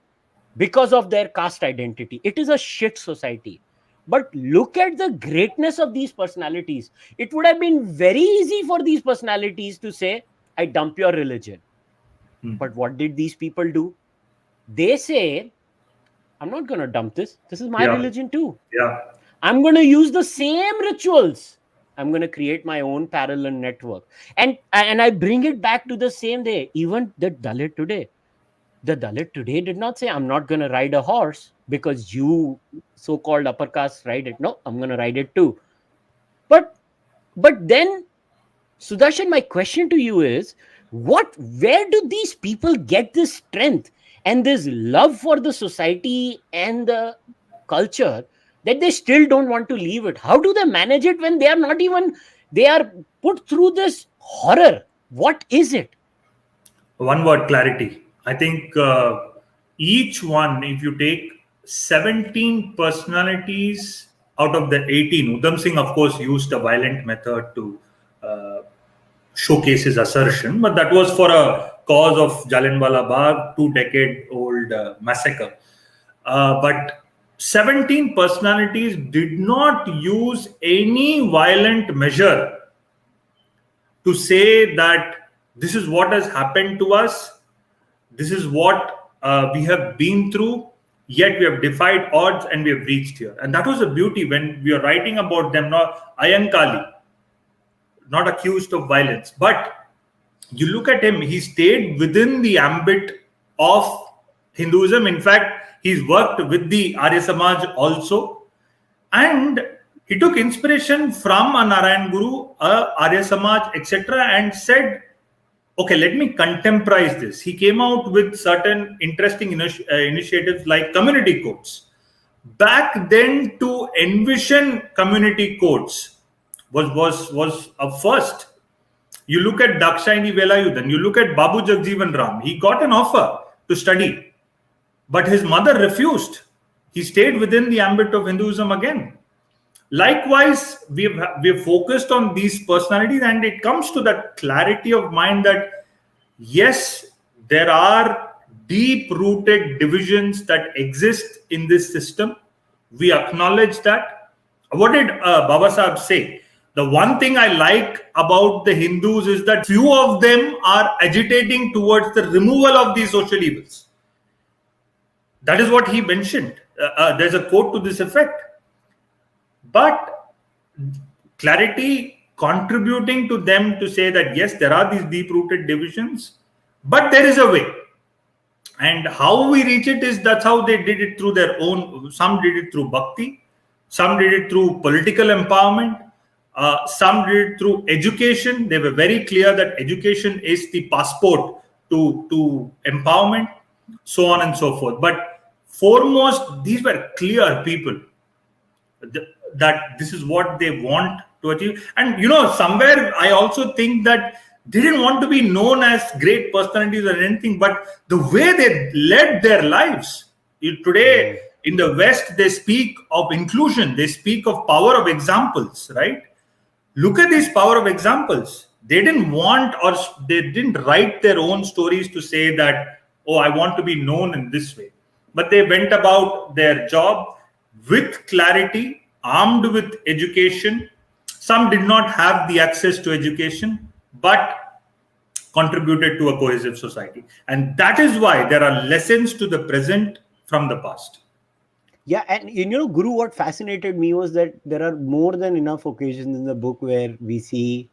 because of their caste identity. It is a shit society. But look at the greatness of these personalities. It would have been very easy for these personalities to say, I dump your religion. But what did these people do? They say, I'm not going to dump this. This is my Yeah. religion too. Yeah. I'm going to use the same rituals. I'm going to create my own parallel network. And I bring it back to the same day. Even the Dalit today. The Dalit today did not say, I'm not going to ride a horse because you so-called upper caste ride it. No, I'm going to ride it too. But then, Sudarshan, my question to you is, where do these people get this strength and this love for the society and the culture that they still don't want to leave it? How do they manage it when they are not even, they are put through this horror? What is it? One word: clarity. I think each one, if you take 17 personalities out of the 18, Udam Singh, of course, used a violent method to showcase his assertion, but that was for a cause of Jallianwala Bagh, 2-decade-old massacre. But 17 personalities did not use any violent measure to say that this is what has happened to us, this is what we have been through, yet we have defied odds and we have reached here. And that was the beauty when we are writing about them. Not Ayankali, not accused of violence, but you look at him, he stayed within the ambit of Hinduism. In fact, he's worked with the Arya Samaj also, and he took inspiration from a Narayan Guru, Arya Samaj, etc., and said, okay, let me contemporize this. He came out with certain interesting initiatives like community courts. Back then, to envision community courts was a first. You look at Dakshayani Velayudan, you look at Babu Jagjeevan Ram. He got an offer to study, but his mother refused. He stayed within the ambit of Hinduism again. Likewise, we have focused on these personalities, and it comes to that clarity of mind that yes, there are deep-rooted divisions that exist in this system. We acknowledge that. What did Baba Sahib say? The one thing I like about the Hindus is that few of them are agitating towards the removal of these social evils. That is what he mentioned. There's a quote to this effect. But clarity contributing to them to say that yes, there are these deep-rooted divisions, but there is a way. And how we reach it is that's how they did it through their own. Some did it through bhakti, some did it through political empowerment, some did it through education. They were very clear that education is the passport to empowerment, so on and so forth. But foremost, these were clear people that this is what they want to achieve. And somewhere I also think that they didn't want to be known as great personalities or anything, but the way they led their lives. Today in the West, they speak of inclusion, they speak of power of examples, right? Look at these power of examples. They didn't want, or they didn't write their own stories to say that, oh, I want to be known in this way. But they went about their job with clarity, armed with education. Some did not have the access to education, but contributed to a cohesive society. And that is why there are lessons to the present from the past. Yeah, and Guru, what fascinated me was that there are more than enough occasions in the book where we see,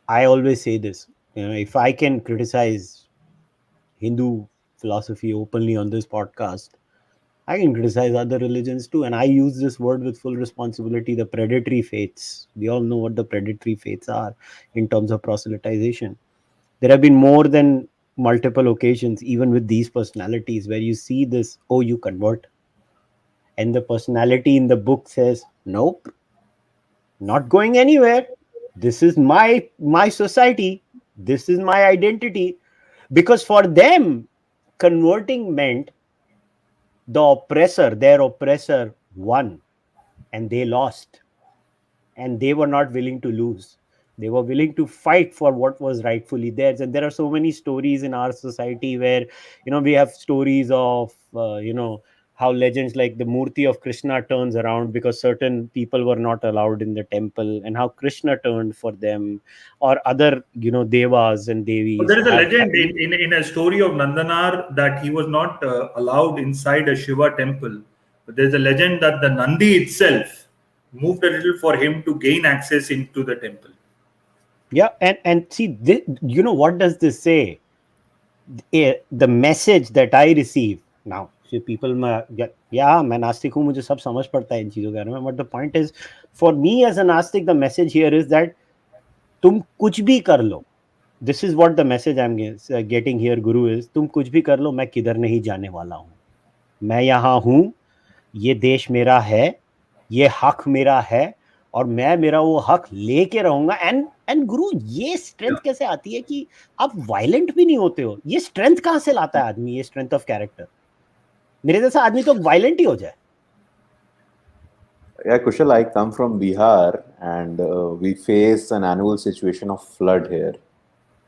I always say this, if I can criticize Hindu philosophy openly on this podcast, I can criticize other religions too. And I use this word with full responsibility, the predatory faiths. We all know what the predatory faiths are in terms of proselytization. There have been more than multiple occasions, even with these personalities, where you see this, oh, you convert. And the personality in the book says, nope, not going anywhere. This is my society. This is my identity. Because for them, converting meant their oppressor won, and they lost, and they were not willing to lose. They were willing to fight for what was rightfully theirs. And there are so many stories in our society where, we have stories of, how legends like the Murti of Krishna turns around because certain people were not allowed in the temple, and how Krishna turned for them, or other, devas and But devis there is a have. legend in a story of Nandanar that he was not allowed inside a Shiva temple. But there's a legend that the Nandi itself moved a little for him to gain access into the temple. Yeah, and see, this, what does this say? The message that I receive now, see, people, yeah, मैं नास्तिक हूँ, मुझे सब समझ पड़ता है इन चीजों के बारे में, but the point is, for me as a नास्तिक, the message here is that तुम कुछ भी कर लो. This is what the message I'm getting here, Guru, is तुम कुछ भी कर लो, मैं किधर नहीं जाने वाला हूँ. मैं यहाँ हूँ, ये देश मेरा है, ये हक मेरा है, और मैं मेरा वो हक लेके रहूंगा. एंड गुरु, ये स्ट्रेंथ कैसे आती है कि आप वायलेंट भी नहीं होते हो? ये स्ट्रेंथ कहाँ से लाता है आदमी, ये स्ट्रेंथ ऑफ कैरेक्टर? मेरे जैसा आदमी तो वायलेंट ही हो जाए. Yeah, Kushal, I come from Bihar, and we face an annual situation of flood here.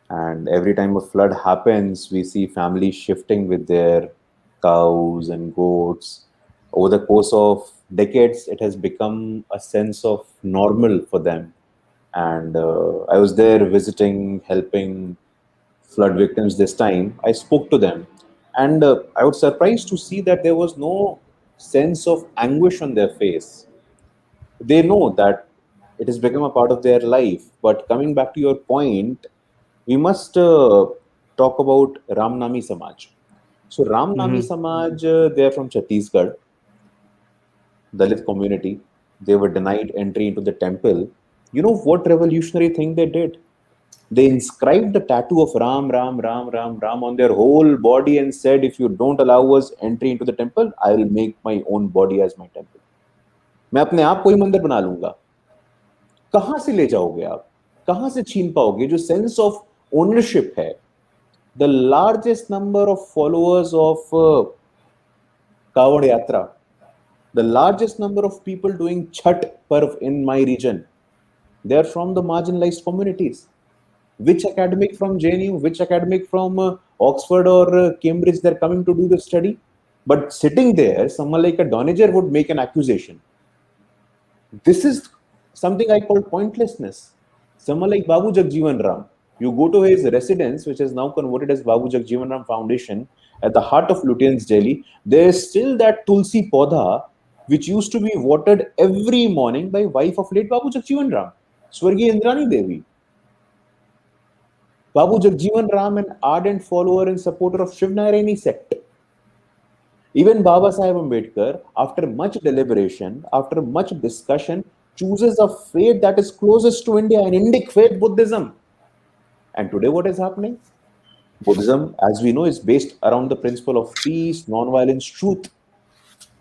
And every time a flood happens, we see families shifting with their cows and goats. Over the course of decades, it has become a sense of normal for them. And I was there visiting, helping flood victims this time. I spoke to them, and I was surprised to see that there was no sense of anguish on their face. They know that it has become a part of their life. But coming back to your point, we must talk about Nami Samaj. So Nami Samaj, they're from Chhattisgarh, Dalit community. They were denied entry into the temple. You know what revolutionary thing they did? They inscribed the tattoo of Ram, Ram, Ram, Ram, Ram on their whole body and said, if you don't allow us entry into the temple, I will make my own body as my temple. मैं अपने आप को ही मंदिर बना लूंगा. कहां से ले जाओगे आप? कहां से छीन पाओगे जो सेंस ऑफ ओनरशिप है? The largest number of followers of Kavod Yatra, the largest number of people doing Chhat Parv in my region, they are from the marginalized communities. Which academic from JNU, which academic from Oxford or Cambridge, they're coming to do the study? But sitting there, someone like a Doniger would make an accusation. This is something I call pointlessness. Someone like Babu Jagjeevan Ram, you go to his residence, which is now converted as Babu Jagjeevan Ram Foundation, at the heart of Lutyens, Delhi. There is still that Tulsi Podha, which used to be watered every morning by wife of late Babu Jagjeevan Ram, Swargi Indrani Devi. Babu Jagjeevan Ram, an ardent follower and supporter of Shiv Narayani sect. Even Baba Saheb Ambedkar, after much deliberation, after much discussion, chooses a faith that is closest to India, an Indic faith, Buddhism. And today what is happening? Buddhism, as we know, is based around the principle of peace, non-violence, truth.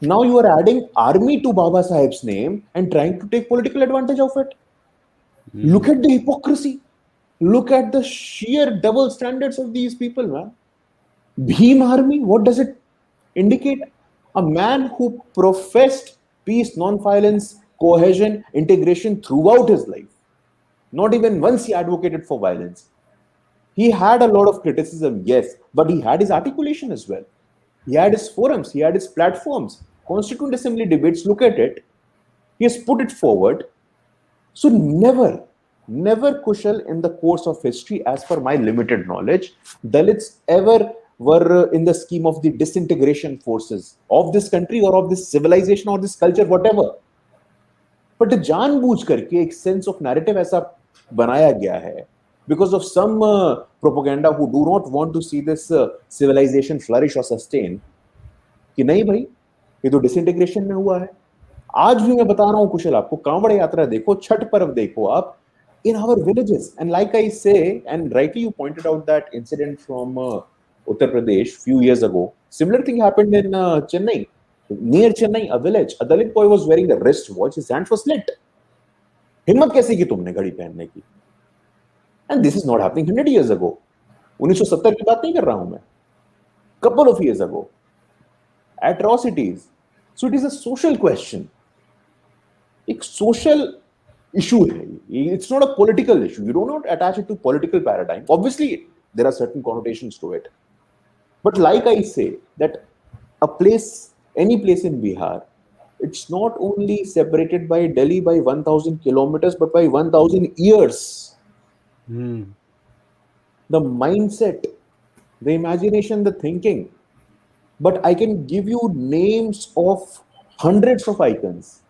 Now you are adding army to Baba Saheb's name and trying to take political advantage of it. Look at the hypocrisy. Look at the sheer double standards of these people, man. Bhim army, what does it indicate? A man who professed peace, non-violence, cohesion, integration throughout his life. Not even once he advocated for violence. He had a lot of criticism, yes, but he had his articulation as well. He had his forums, he had his platforms. Constituent Assembly debates, look at it. He has put it forward. So never Kushal, in the course of history, as per my limited knowledge, Dalits ever were in the scheme of the disintegration forces of this country or of this civilization or this culture, whatever. But जानबूझ करके एक sense of narrative ऐसा बनाया गया है because of some propaganda who do not want to see this civilization flourish or sustain, कि नहीं भाई, ये तो disintegration में हुआ है. आज भी मैं बता रहा हूँ कुशल, आपको कांवड़ यात्रा देखो, छठ पर्व देखो आप, in our villages. And like I say, and rightly you pointed out that incident from Uttar Pradesh few years ago. Similar thing happened in Chennai. Near Chennai, a village, a Dalit boy was wearing the wristwatch, his hands were slit. हिम्मत कैसे की तुमने घड़ी पहनने की? And this is not happening 100 years ago. 1970 की बात नहीं कर रहा हूं मैं. couple of years ago. Atrocities. So it is a social question. एक social issue है. It's not a political issue. You do not attach it to political paradigm. Obviously, there are certain connotations to it. But like I say, that a place, any place in Bihar, it's not only separated by Delhi by 1,000 kilometers, but by 1,000 years. The mindset, the imagination, the thinking. But I can give you names of hundreds of icons.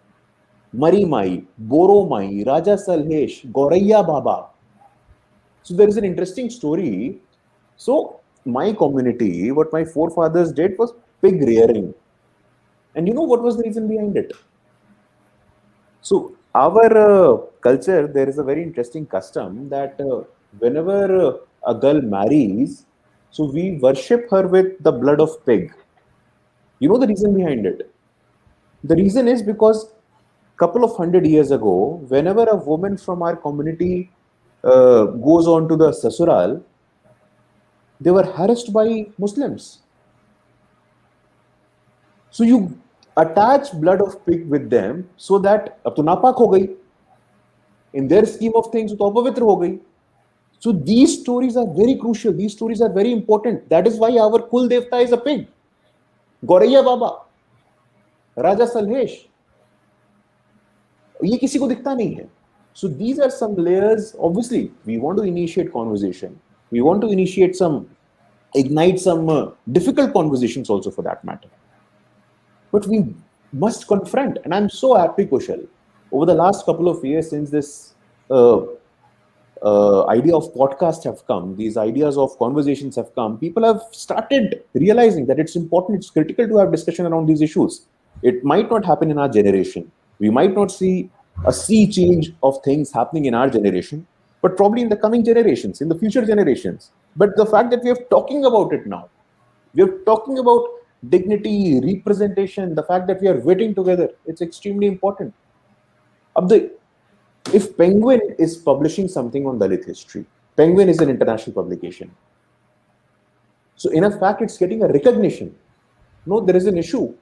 Marimai, Boromai, Raja Salhesh, Goraiya Baba. So there is an interesting story. So my community, what my forefathers did was pig rearing. And you know what was the reason behind it? So our culture, there is a very interesting custom that whenever a girl marries, so we worship her with the blood of pig. You know the reason behind it? The reason is because couple of 100 years ago, whenever a woman from our community goes on to the sasural, they were harassed by Muslims. So you attach blood of pig with them so that ab to napak ho gayi. In their scheme of things, to apavitra ho gayi. So these stories are very crucial. These stories are very important. That is why our Kul Devta is a pig. Goraiya Baba, Raja Salhesh. ये किसी को दिखता नहीं है. So these are some layers. Obviously, we want to initiate conversation. We want to ignite some difficult conversations also for that matter. But we must confront. And I'm so happy, Kushal, over the last couple of years since this idea of podcast have come, these ideas of conversations have come, people have started realizing that it's important, it's critical to have discussion around these issues. It might not happen in our generation. We might not see a sea change of things happening in our generation, but probably in the coming generations, in the future generations. But the fact that we are talking about it now, we are talking about dignity, representation, the fact that we are waiting together, it's extremely important. If Penguin is publishing something on Dalit history, Penguin is an international publication. So in a fact, it's getting a recognition. No, there is an issue.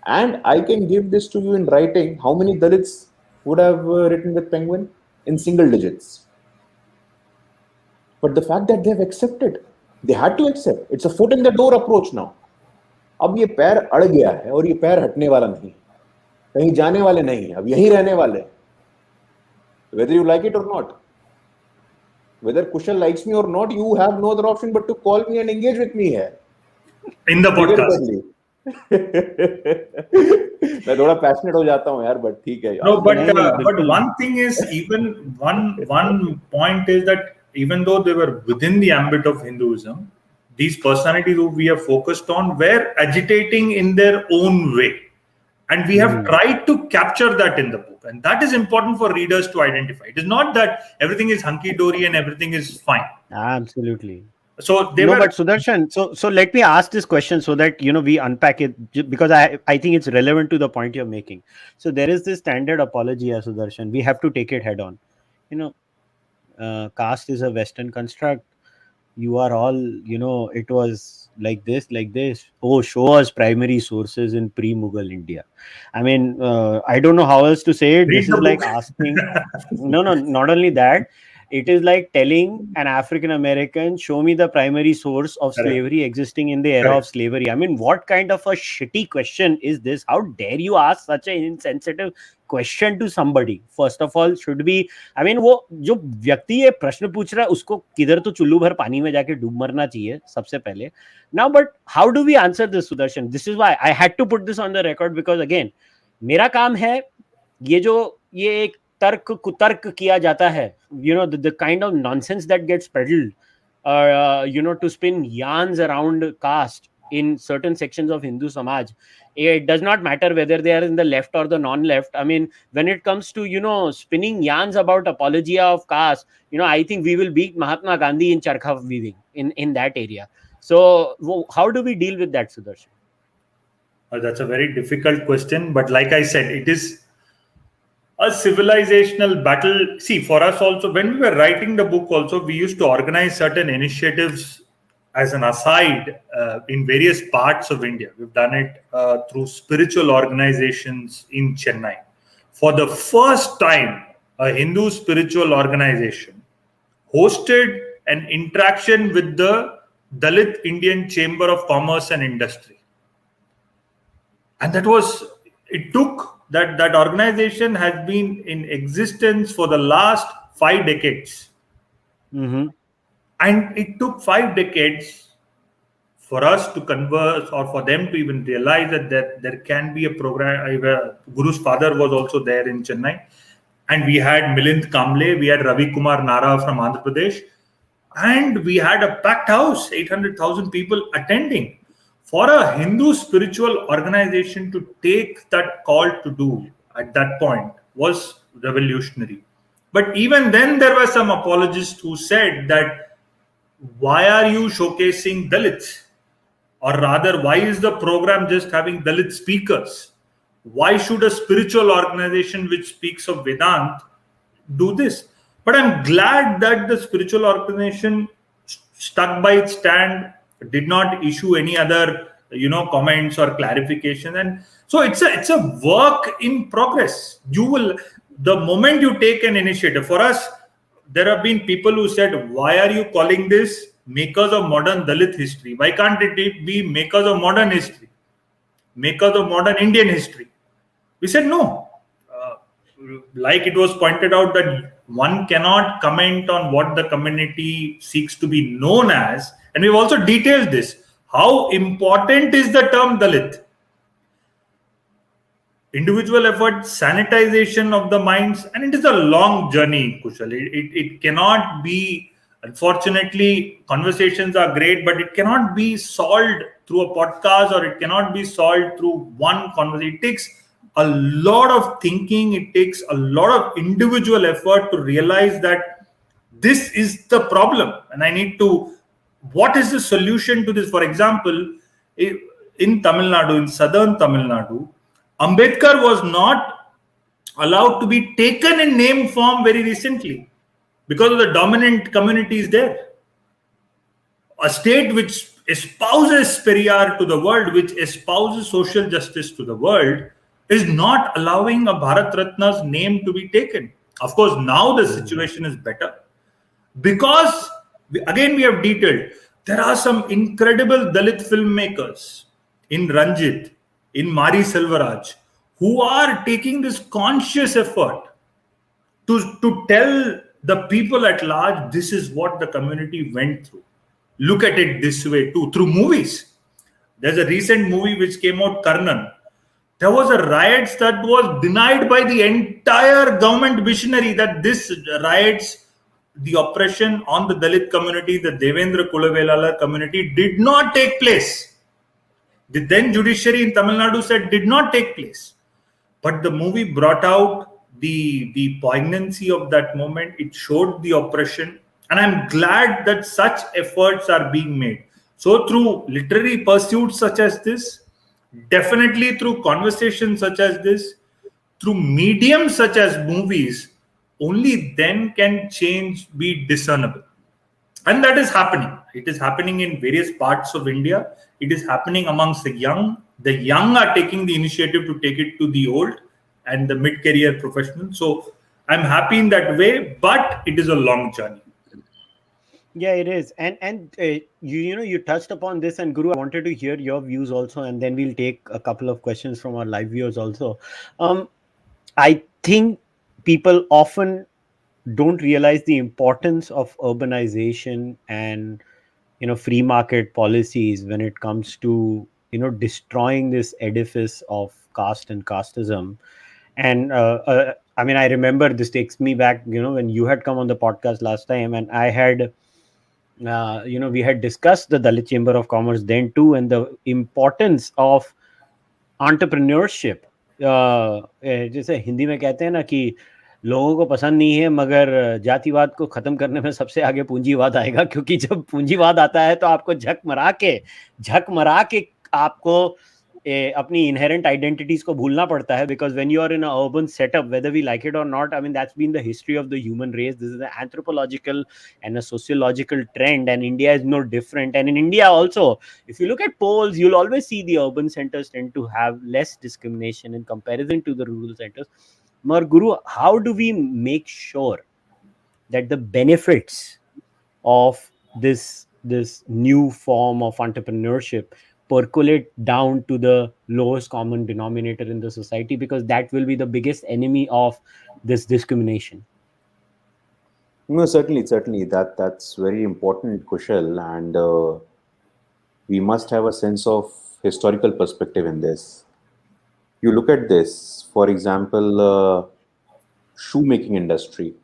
And I can give this to you in writing. How many Dalits would have written with Penguin? In single digits. But the fact that they have accepted, they had to accept. It's a foot in the door approach now. अब ये पैर अड़ गया है और ये पैर हटने वाला नहीं, कहीं जाने वाले नहीं, अब यहीं रहने वाले. Whether you like it or not, whether Kushal likes me or not, you have no other option but to call me and engage with me here in the podcast. मैं थोड़ा पैशनेट हो जाता हूँ यार, but ठीक है. No, but one thing is, even one point is that even though they were within the ambit of Hinduism, these personalities who we have focused on were agitating in their own way. And we have tried to capture that in the book. And that is important for readers to identify. It is not that everything is hunky-dory and everything is fine. Absolutely. So but Sudarshan, so let me ask this question so that we unpack it, because I think it's relevant to the point you're making. So there is this standard apology, Sudarshan. We have to take it head on. Caste is a Western construct. You are all, it was like this. Oh, show us primary sources in pre-Mughal India. I mean, I don't know how else to say it. This is like asking. No, not only that. It is like telling an African American, show me the primary source of slavery existing in the era of slavery. I mean, what kind of a shitty question is this? How dare you ask such an insensitive question to somebody? First of all, should be, I mean, वो जो व्यक्ति ये प्रश्न पूछ रहा है उसको किधर तो चुल्लू भर पानी में जाके डूब मरना चाहिए सबसे पहले. Now, but how do we answer this, Sudarshan? This is why I had to put this on the record, because again, मेरा काम है ये एक तर्क कुतर्क किया जाता है, the kind of nonsense that gets peddled, to spin yarns around caste in certain sections of Hindu Samaj. It does not matter whether they are in the left or the non-left. I mean, when it comes to, spinning yarns about apologia of caste, I think we will beat Mahatma Gandhi in charkha weaving in that area. So how do we deal with that, Sudarshan? That's a very difficult question. But like I said, it is a civilizational battle. See, for us also, when we were writing the book also, we used to organize certain initiatives as an aside, in various parts of India. We've done it through spiritual organizations in Chennai. For the first time, a Hindu spiritual organization hosted an interaction with the Dalit Indian Chamber of Commerce and Industry. And that organization has been in existence for the last 5 decades. Mm-hmm. And it took 5 decades for us to converse, or for them to even realize that there can be a program. Guru's father was also there in Chennai. And we had Milind Kamble, we had Ravi Kumar Nara from Andhra Pradesh. And we had a packed house, 800,000 people attending. For a Hindu spiritual organization to take that call to do at that point was revolutionary. But even then, there were some apologists who said that, why are you showcasing Dalits? Or rather, why is the program just having Dalit speakers? Why should a spiritual organization which speaks of Vedant do this? But I'm glad that the spiritual organization stuck by its stand, did not issue any other comments or clarification. And so it's a work in progress. The moment you take an initiative, for us, there have been people who said, why are you calling this Makers of Modern Dalit History? Why can't it be Makers of Modern History? Makers of Modern Indian History? We said no. Like it was pointed out that one cannot comment on what the community seeks to be known as. And we've also detailed this. How important is the term Dalit? Individual effort, sanitization of the minds, and it is a long journey, Kushal. It cannot be, unfortunately, conversations are great, but it cannot be solved through a podcast, or it cannot be solved through one conversation. It takes a lot of thinking, it takes a lot of individual effort to realize that this is the problem, and what is the solution to this? For example, in Tamil Nadu, in southern Tamil Nadu, Ambedkar was not allowed to be taken in name form very recently because of the dominant communities there. A state which espouses Periyar to the world, which espouses social justice to the world, is not allowing a Bharat Ratna's name to be taken. Of course, now the situation is better because, again, we have detailed, there are some incredible Dalit filmmakers in Ranjit, in Mari Selvaraj, who are taking this conscious effort to tell the people at large, this is what the community went through. Look at it this way too, through movies. There's a recent movie which came out, Karnan. There was a riots that was denied by the entire government missionary, that this riots, the oppression on the Dalit community, the Devendra Kulavelala community, did not take place. The then judiciary in Tamil Nadu said did not take place. But the movie brought out the poignancy of that moment. It showed the oppression. And I'm glad that such efforts are being made. So through literary pursuits such as this, definitely through conversations such as this, through mediums such as movies, only then can change be discernible. And that is happening. It is happening in various parts of India. It is happening amongst the young. The young are taking the initiative to take it to the old and the mid-career professionals. So I'm happy in that way, but it is a long journey. Yeah, it is. And you touched upon this, and Guru, I wanted to hear your views also, and then we'll take a couple of questions from our live viewers also. I think people often don't realize the importance of urbanization and free market policies when it comes to destroying this edifice of caste and casteism. And I remember, this takes me back when you had come on the podcast last time, and I had we had discussed the Dalit Chamber of Commerce then too, and the importance of entrepreneurship. जैसे हिंदी में कहते हैं ना कि लोगों को पसंद नहीं है, मगर जातिवाद को खत्म करने में सबसे आगे पूंजीवाद आएगा, क्योंकि जब पूंजीवाद आता है तो आपको झक मरा के आपको अपनी inherent identities को भूलना पड़ता है, because when you are in an urban setup, whether we like it or not, I mean, that's been the history of the human race. This is an anthropological and a sociological trend, and India is no different. And in India also, if you look at polls, you'll always see the urban centers tend to have less discrimination in comparison to the rural centers. Mar Guru, how do we make sure that the benefits of this new form of entrepreneurship percolate down to the lowest common denominator in the society, because that will be the biggest enemy of this discrimination? No, certainly, that's very important, Kushal, and we must have a sense of historical perspective in this. You look at this, for example, shoemaking industry,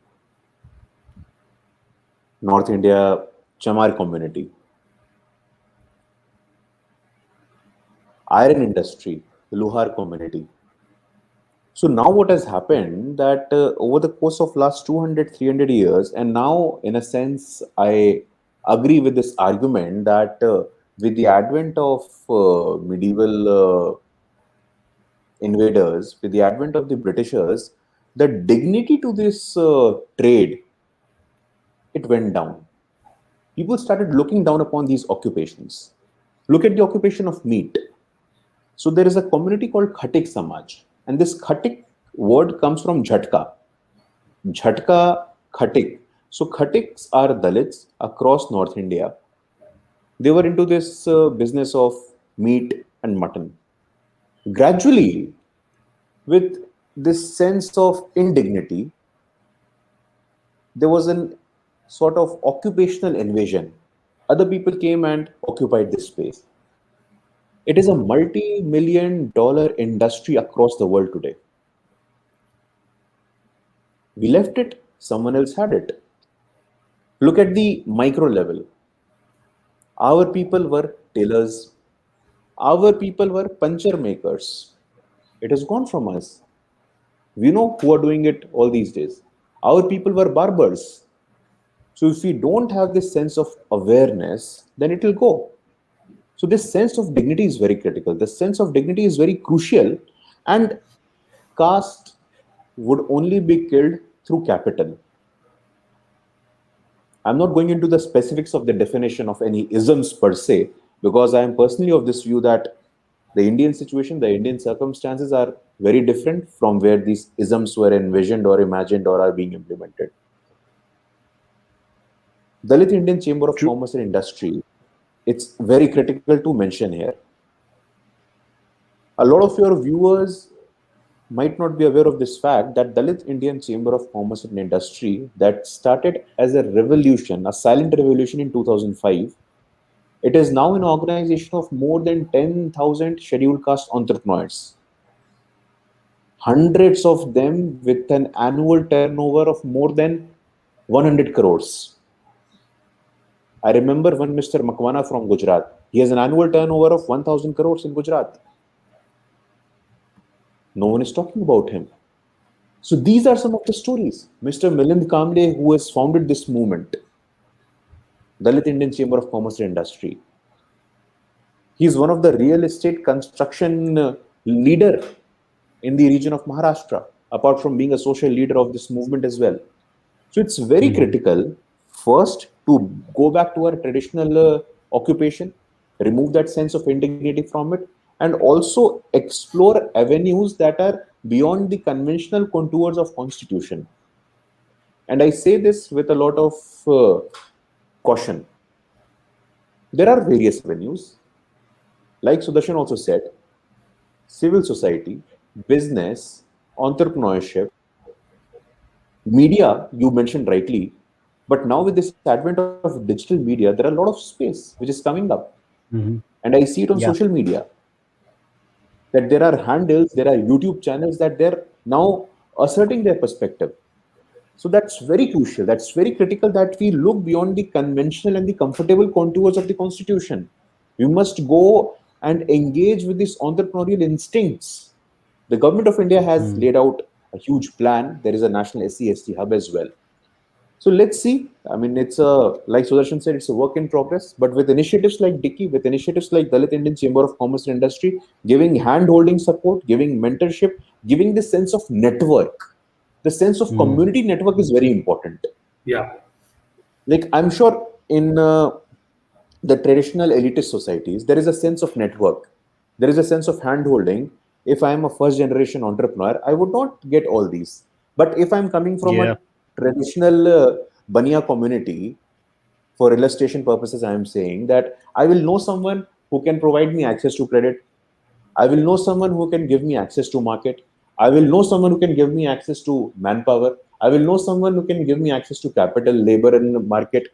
North India, Chamar community, iron industry, Luhar community. So now what has happened that over the course of last 200, 300 years, and now in a sense, I agree with this argument that with the advent of medieval invaders, with the advent of the Britishers, the dignity to this trade, it went down. People started looking down upon these occupations. Look at the occupation of meat. So there is a community called Khatik Samaj, and this Khatik word comes from Jhatka. Jhatka, Khatik. So Khatiks are Dalits across North India. They were into this business of meat and mutton. Gradually, with this sense of indignity, there was a sort of occupational invasion. Other people came and occupied this space. It is a multi-million dollar industry across the world today. We left it, someone else had it. Look at the micro level. Our people were tailors. Our people were puncture makers. It has gone from us. We know who are doing it all these days. Our people were barbers. So if we don't have this sense of awareness, then it will go. So this sense of dignity is very critical. This sense of dignity is very crucial, and caste would only be killed through capital. I'm not going into the specifics of the definition of any isms per se, because I am personally of this view that the Indian situation, the Indian circumstances are very different from where these isms were envisioned or imagined or are being implemented. Dalit Indian Chamber of Commerce and Industry, it's very critical to mention here. A lot of your viewers might not be aware of this fact that Dalit Indian Chamber of Commerce and Industry, that started as a revolution, a silent revolution in 2005, it is now an organization of more than 10,000 scheduled caste entrepreneurs. Hundreds of them with an annual turnover of more than 100 crores. I remember one Mr. Makwana from Gujarat. He has an annual turnover of 1,000 crores in Gujarat. No one is talking about him. So these are some of the stories. Mr. Milind Kamble, who has founded this movement, Dalit Indian Chamber of Commerce and Industry. He is one of the real estate construction leader in the region of Maharashtra, apart from being a social leader of this movement as well. So it's very critical, first, to go back to our traditional occupation, remove that sense of indignity from it, and also explore avenues that are beyond the conventional contours of constitution. And I say this with a lot of caution. There are various avenues. Like Sudarshan also said, civil society, business, entrepreneurship, media, you mentioned rightly, but now with this advent of digital media, there are a lot of space which is coming up. And I see it on social media, that there are handles, there are YouTube channels that they're now asserting their perspective. So that's very crucial. That's very critical that we look beyond the conventional and the comfortable contours of the constitution. We must go and engage with these entrepreneurial instincts. The government of India has laid out a huge plan. There is a national SC/ST hub as well. So let's see. I mean, it's like Sudarshan said, it's a work in progress. But with initiatives like Dicky, with initiatives like Dalit Indian Chamber of Commerce and Industry, giving hand-holding support, giving mentorship, giving the sense of network, the sense of community network is very important. Yeah. Like I'm sure in the traditional elitist societies, there is a sense of network. There is a sense of hand-holding. If I am a first-generation entrepreneur, I would not get all these. But if I'm coming from Yeah. a traditional Bania community, for illustration purposes, I am saying that I will know someone who can provide me access to credit. I will know someone who can give me access to market. I will know someone who can give me access to manpower. I will know someone who can give me access to capital, labor, and market.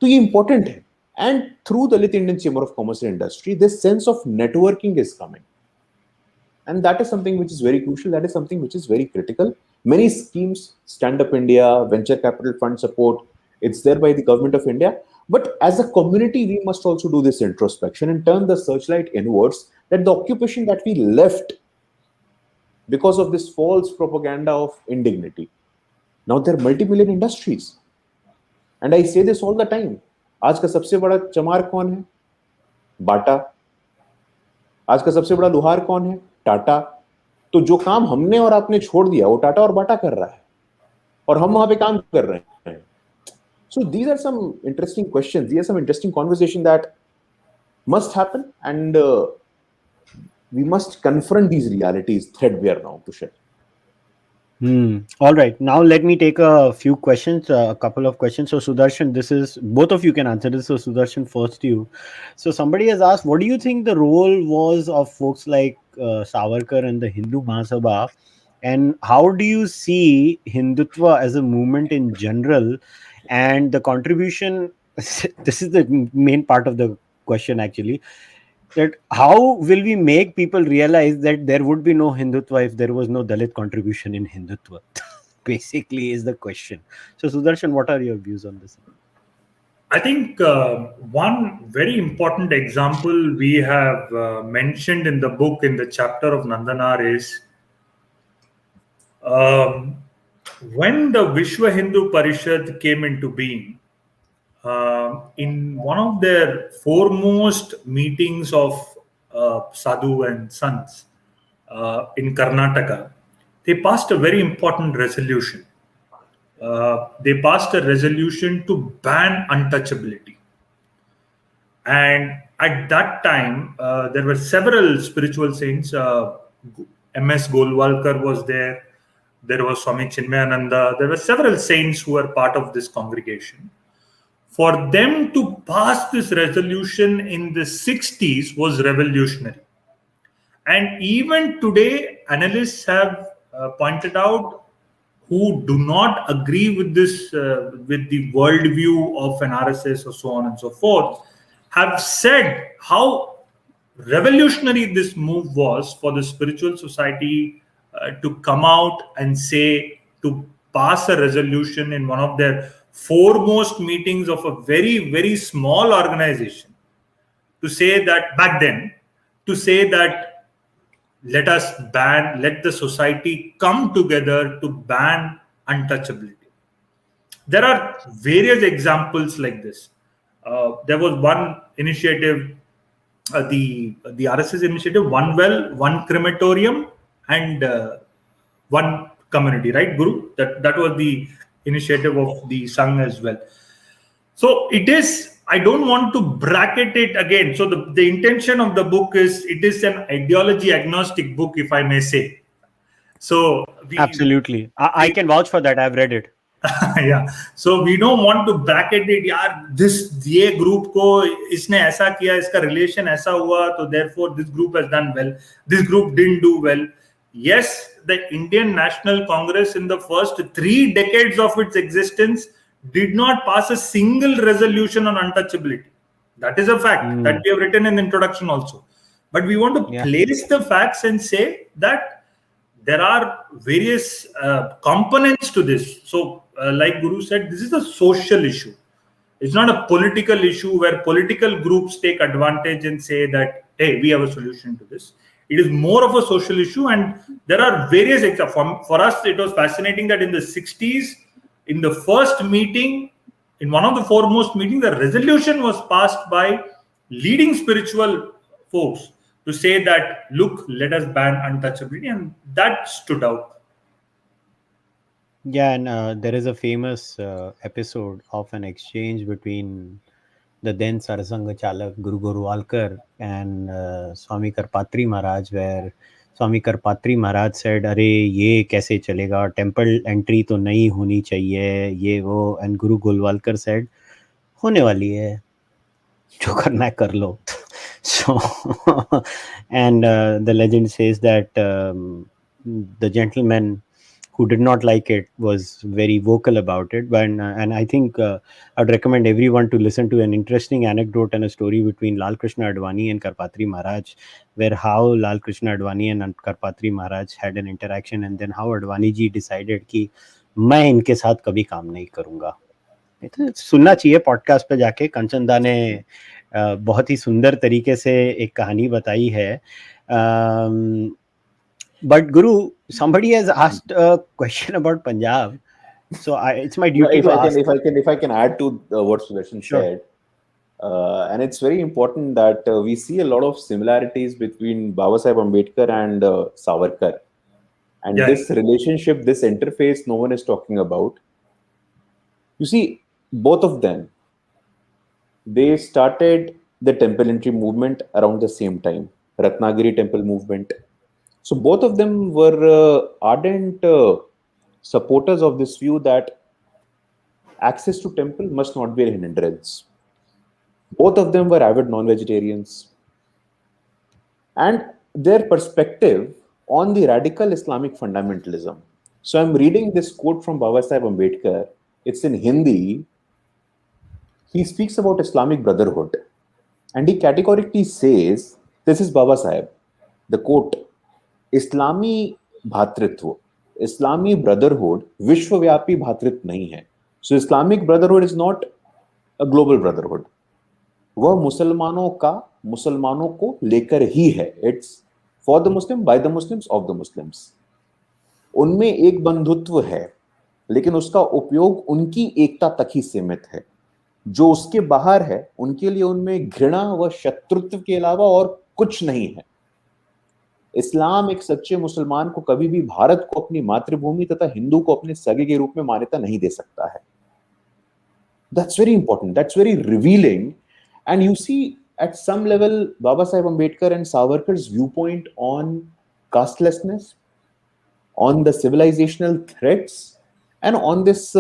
तो ये important है. And through the Dalit Indian Chamber of Commerce and Industry, this sense of networking is coming. And that is something which is very crucial. That is something which is very critical. Many schemes, Stand Up India, Venture Capital Fund support, it's there by the government of India. But as a community, we must also do this introspection and turn the searchlight inwards that the occupation that we left because of this false propaganda of indignity. Now there are multi-million industries. And I say this all the time. आज का सबसे बड़ा चमार कौन है? बाटा. आज का सबसे बड़ा लोहार कौन है? टाटा. तो जो काम हमने और आपने छोड़ दिया वो टाटा और बाटा कर रहा है और हम वहां पे काम कर रहे हैं. So these are some interesting questions. These are some interesting conversation that must happen, and we must confront these realities threadbare now, Kushal. All right. Now let me take a few questions, a couple of questions. So Sudarshan, this is both of you can answer this. So Sudarshan, first you. So somebody has asked, what do you think the role was of folks like Savarkar and the Hindu Mahasabha, and how do you see Hindutva as a movement in general, and the contribution? This is the main part of the question actually. That how will we make people realize that there would be no Hindutva if there was no Dalit contribution in Hindutva? Basically, is the question. So, Sudarshan, what are your views on this? I think one very important example we have mentioned in the book, in the chapter of Nandanar, is when the Vishwa Hindu Parishad came into being. In one of their foremost meetings of sadhu and sons in Karnataka, they passed a very important resolution. They passed a resolution to ban untouchability. And at that time, there were several spiritual saints. M.S. Golwalkar was there. There was Swami Chinmayananda. There were several saints who were part of this congregation. For them to pass this resolution in the 60s was revolutionary. And even today, analysts have pointed out who do not agree with this, with the worldview of an RSS or so on and so forth, have said how revolutionary this move was for the spiritual society to come out and say, to pass a resolution in one of their foremost meetings of a very, very small organization, to say that back then, to say that let the society come together to ban untouchability. There are various examples like this. There was one initiative, the RSS initiative, one well, one crematorium, and one community, right, Guru? That was the initiative of the Sangh as well. So it is, I don't want to bracket it again. So the intention of the book is, it is an ideology agnostic book, if I may say. So Absolutely. I can vouch for that. I've read it. Yeah. So we don't want to bracket it, yaar, this ये group को इसने ऐसा किया, इसका relation ऐसा हुआ, so therefore this group has done well, this group didn't do well. Yes, the Indian National Congress in the first 3 decades of its existence did not pass a single resolution on untouchability. That is a fact that we have written in the introduction also. But we want to place the facts and say that there are various components to this. So, like Guru said, this is a social issue. It's not a political issue where political groups take advantage and say that, hey, we have a solution to this. It is more of a social issue, and there are various examples. For us, it was fascinating that in the 60s, in the first meeting, in one of the foremost meetings, the resolution was passed by leading spiritual folks to say that, look, let us ban untouchability, and that stood out. Yeah, and there is a famous episode of an exchange between the then Sarasanga Chalak Guru Gurwalkar and Swami Karpatri Maharaj, where Swami Karpatri Maharaj said, "अरे ये कैसे चलेगा? Temple entry तो नहीं होनी चाहिए, ये वो." And Guru Gurwalkar said, "होने वाली है, जो करना है कर लो." So, and the legend says that the gentleman who did not like it was very vocal about it. But and I think I'd recommend everyone to listen to an interesting anecdote and a story between Lal Krishna Advani and Karpatri Maharaj, where how Lal Krishna Advani and Karpatri Maharaj had an interaction, and then how Advani ji decided कि मैं इनके साथ कभी काम नहीं करूँगा. तो सुनना चाहिए पॉडकास्ट पे जाके. कंचन दा ने बहुत ही सुंदर तरीके से एक कहानी बताई है. But Guru, somebody has asked a question about Punjab, so it's my duty to ask. If I can add to what Sudarshan said, and it's very important that we see a lot of similarities between Baba Sahib Ambedkar and Savarkar, and this relationship, this interface, no one is talking about. You see, both of them, they started the temple entry movement around the same time, Ratnagiri temple movement. So both of them were ardent supporters of this view that access to temple must not be a hindrance. Both of them were avid non-vegetarians. And their perspective on the radical Islamic fundamentalism. So I'm reading this quote from Baba Sahib Ambedkar. It's in Hindi. He speaks about Islamic brotherhood. And he categorically says, this is Baba Sahib, the quote, Islami bhatritva, Islami brotherhood, Vishwavyapi bhatrit nahi hai. So Islamic brotherhood is not a global brotherhood. वह मुसलमानों का मुसलमानों को लेकर ही है. It's for the Muslim, by the Muslims, of the Muslims. उनमें एक बंधुत्व है, लेकिन उसका उपयोग उनकी एकता तक ही सीमित है. जो उसके बाहर है, उनके लिए उनमें घृणा व शत्रुत्व के अलावा और कुछ नहीं है. इस्लाम एक सच्चे मुसलमान को कभी भी भारत को अपनी मातृभूमि तथा हिंदू को अपने सगे के रूप में मान्यता नहीं दे सकता है. That's very important. That's very revealing. And you see, at some level, Baba Sahib Ambedkar and Savarkar's viewpoint on castelessness, on the civilizational threats, and on this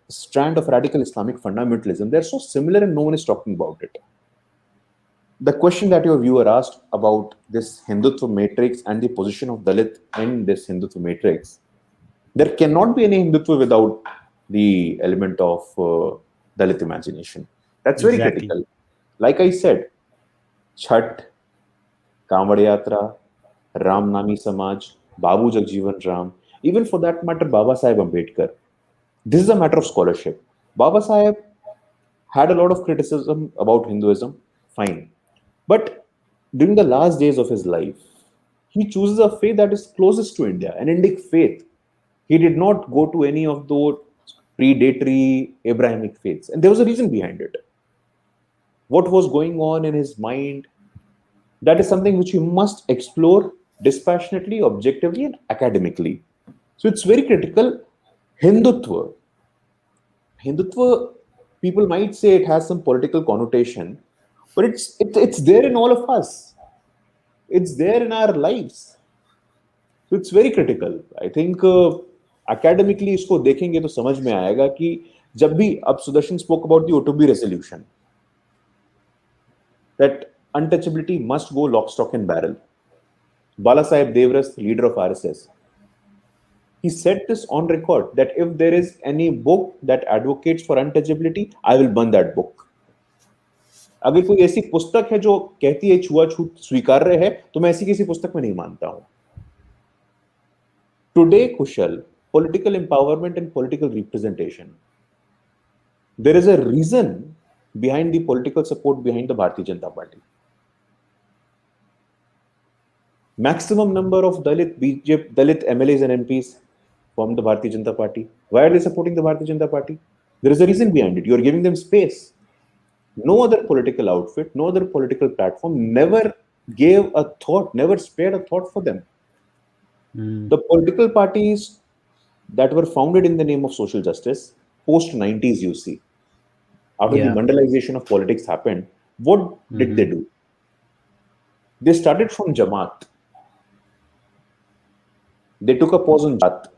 strand of radical Islamic fundamentalism, they're so similar and no one is talking about it. The question that your viewer asked about this Hindutva matrix and the position of Dalit in this Hindutva matrix, there cannot be any Hindutva without the element of Dalit imagination. That's very critical. Like I said, Chhat, Kamvad Yatra, Ram Nami Samaj, Babu Jagjeevan Ram, even for that matter, Baba Sahib Ambedkar. This is a matter of scholarship. Baba Sahib had a lot of criticism about Hinduism, fine. But during the last days of his life, he chooses a faith that is closest to India, an Indic faith. He did not go to any of those predatory Abrahamic faiths. And there was a reason behind it. What was going on in his mind? That is something which you must explore dispassionately, objectively, and academically. So it's very critical. Hindutva, people might say it has some political connotation, but it's there in all of us. It's there in our lives. So it's very critical. I think academically इसको देखेंगे तो समझ में आएगा कि जब भी अब Sudarshan spoke about the O2B resolution, that untouchability must go lock, stock and barrel. Bala Sahib Devras, leader of RSS, he said this on record that if there is any book that advocates for untouchability, I will burn that book. अगर कोई ऐसी पुस्तक है जो कहती है छुआछूत स्वीकार्य है, तो मैं ऐसी किसी पुस्तक में नहीं मानता हूं. Today, Kushal, political empowerment and political representation. There is a reason behind the political support behind the Bharatiya Janata Party. Maximum number of Dalit MLAs and MPs, formed the Bharatiya Janata Party. Why are they supporting the Bharatiya Janata Party? There is a reason behind it. You are giving them space. No other political outfit, no other political platform never gave a thought, never spared a thought for them. The political parties that were founded in the name of social justice, post 90s, you see, after the Yeah. mandalization of politics happened, what did they do? They started from Jamaat. They took a pause on Jat.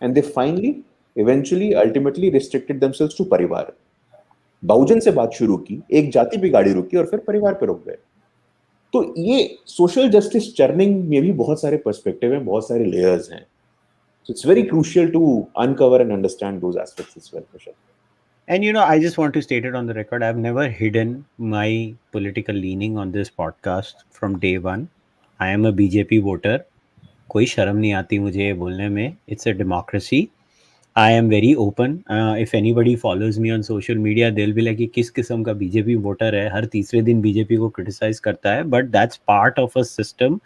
And they finally, eventually, ultimately restricted themselves to Parivar. बहुजन से बात शुरू की, एक जाति पे गाड़ी रुकी और फिर परिवार पे रुक गए. तो ये सोशल जस्टिस चर्निंग में भी बहुत सारे पर्सपेक्टिव हैं, बहुत सारे लेयर्स हैं. So it's very crucial to uncover and understand those aspects as well, Kushal. And I just want to state it on the record. I've never hidden my political leaning on this podcast from day one. I am a BJP voter. कोई शर्म नहीं आती मुझे ये बोलने में. It's a democracy. I am very open. If anybody follows me on social media, they'll be like कि किस किस्म का बीजेपी वोटर है, हर तीसरे दिन बीजेपी को क्रिटिसाइज करता है. But that's part of a system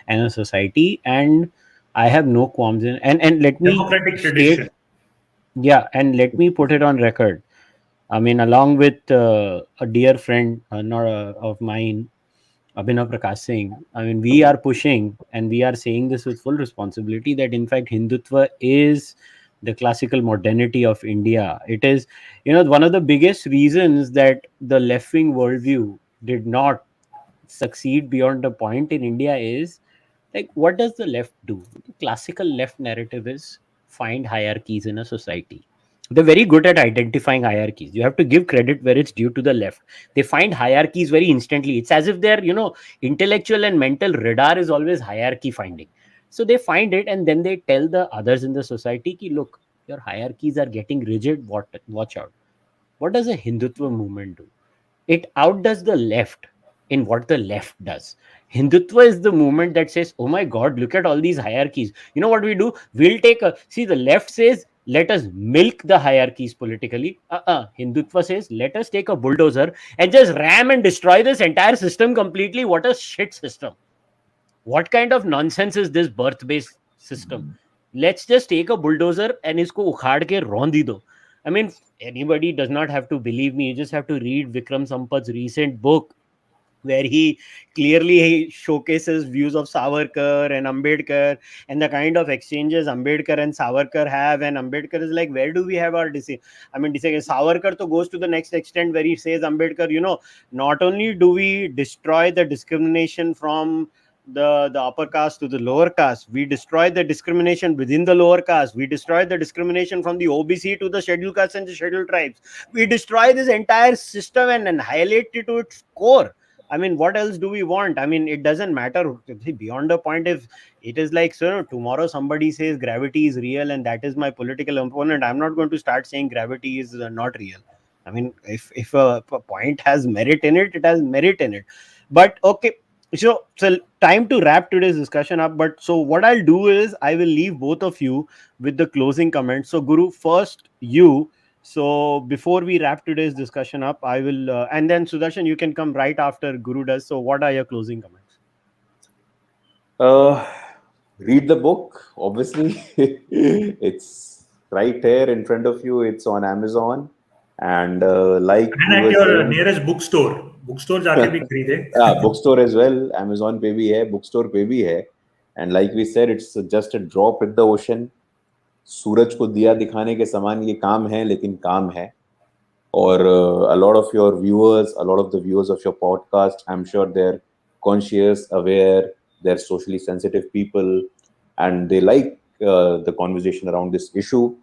and a society, and I have no qualms in. And let me Democratic state, tradition. yeah, and let me put it on record. I mean, along with a dear friend of mine, Abhinav Prakash Singh, I mean, we are pushing and we are saying this with full responsibility that in fact Hindutva is the classical modernity of India. It is, one of the biggest reasons that the left wing worldview did not succeed beyond a point in India is like, what does the left do? The classical left narrative is find hierarchies in a society. They're very good at identifying hierarchies. You have to give credit where it's due to the left. They find hierarchies very instantly. It's as if their, intellectual and mental radar is always hierarchy finding. So they find it and then they tell the others in the society, ki, look, your hierarchies are getting rigid. Watch out. What does a Hindutva movement do? It outdoes the left in what the left does. Hindutva is the movement that says, oh my God, look at all these hierarchies. You know what we do? We'll see, the left says, let us milk the hierarchies politically. Hindutva says, let us take a bulldozer and just ram and destroy this entire system completely. What a shit system. What kind of nonsense is this birth-based system? Let's just take a bulldozer and isko ukhad ke rondi do. I mean, anybody does not have to believe me. You just have to read Vikram Sampath's recent book, where he clearly showcases views of Savarkar and Ambedkar and the kind of exchanges Ambedkar and Savarkar have. And Ambedkar is like, where do we have our Savarkar to goes to the next extent where he says, Ambedkar, not only do we destroy the discrimination from the upper caste to the lower caste, we destroy the discrimination within the lower caste, we destroy the discrimination from the OBC to the scheduled castes and the scheduled tribes, we destroy this entire system and annihilate it to its core. I mean, what else do we want? I mean, it doesn't matter beyond a point. If it is like, so tomorrow somebody says gravity is real and that is my political opponent, I'm not going to start saying gravity is not real. I mean, if a point has merit in it, it has merit in it. But okay, so time to wrap today's discussion up. But so what I'll do is I will leave both of you with the closing comments. So Guru, first you. So before we wrap today's discussion up, I will, and then Sudarshan, you can come right after Guru does. So what are your closing comments? Read the book, obviously. It's right here in front of you. It's on Amazon. And like and at your nearest bookstore. Bookstore जाके भी खरीदे. Yeah, bookstore as well. Amazon पे भी है, bookstore पे भी है. And like we said, it's just a drop in the ocean. सूरज को दिया दिखाने के समान ये काम है, लेकिन काम है. Or a lot of your viewers, a lot of the viewers of your podcast, I'm sure they're conscious, aware, they're socially sensitive people, and they like the conversation around this issue.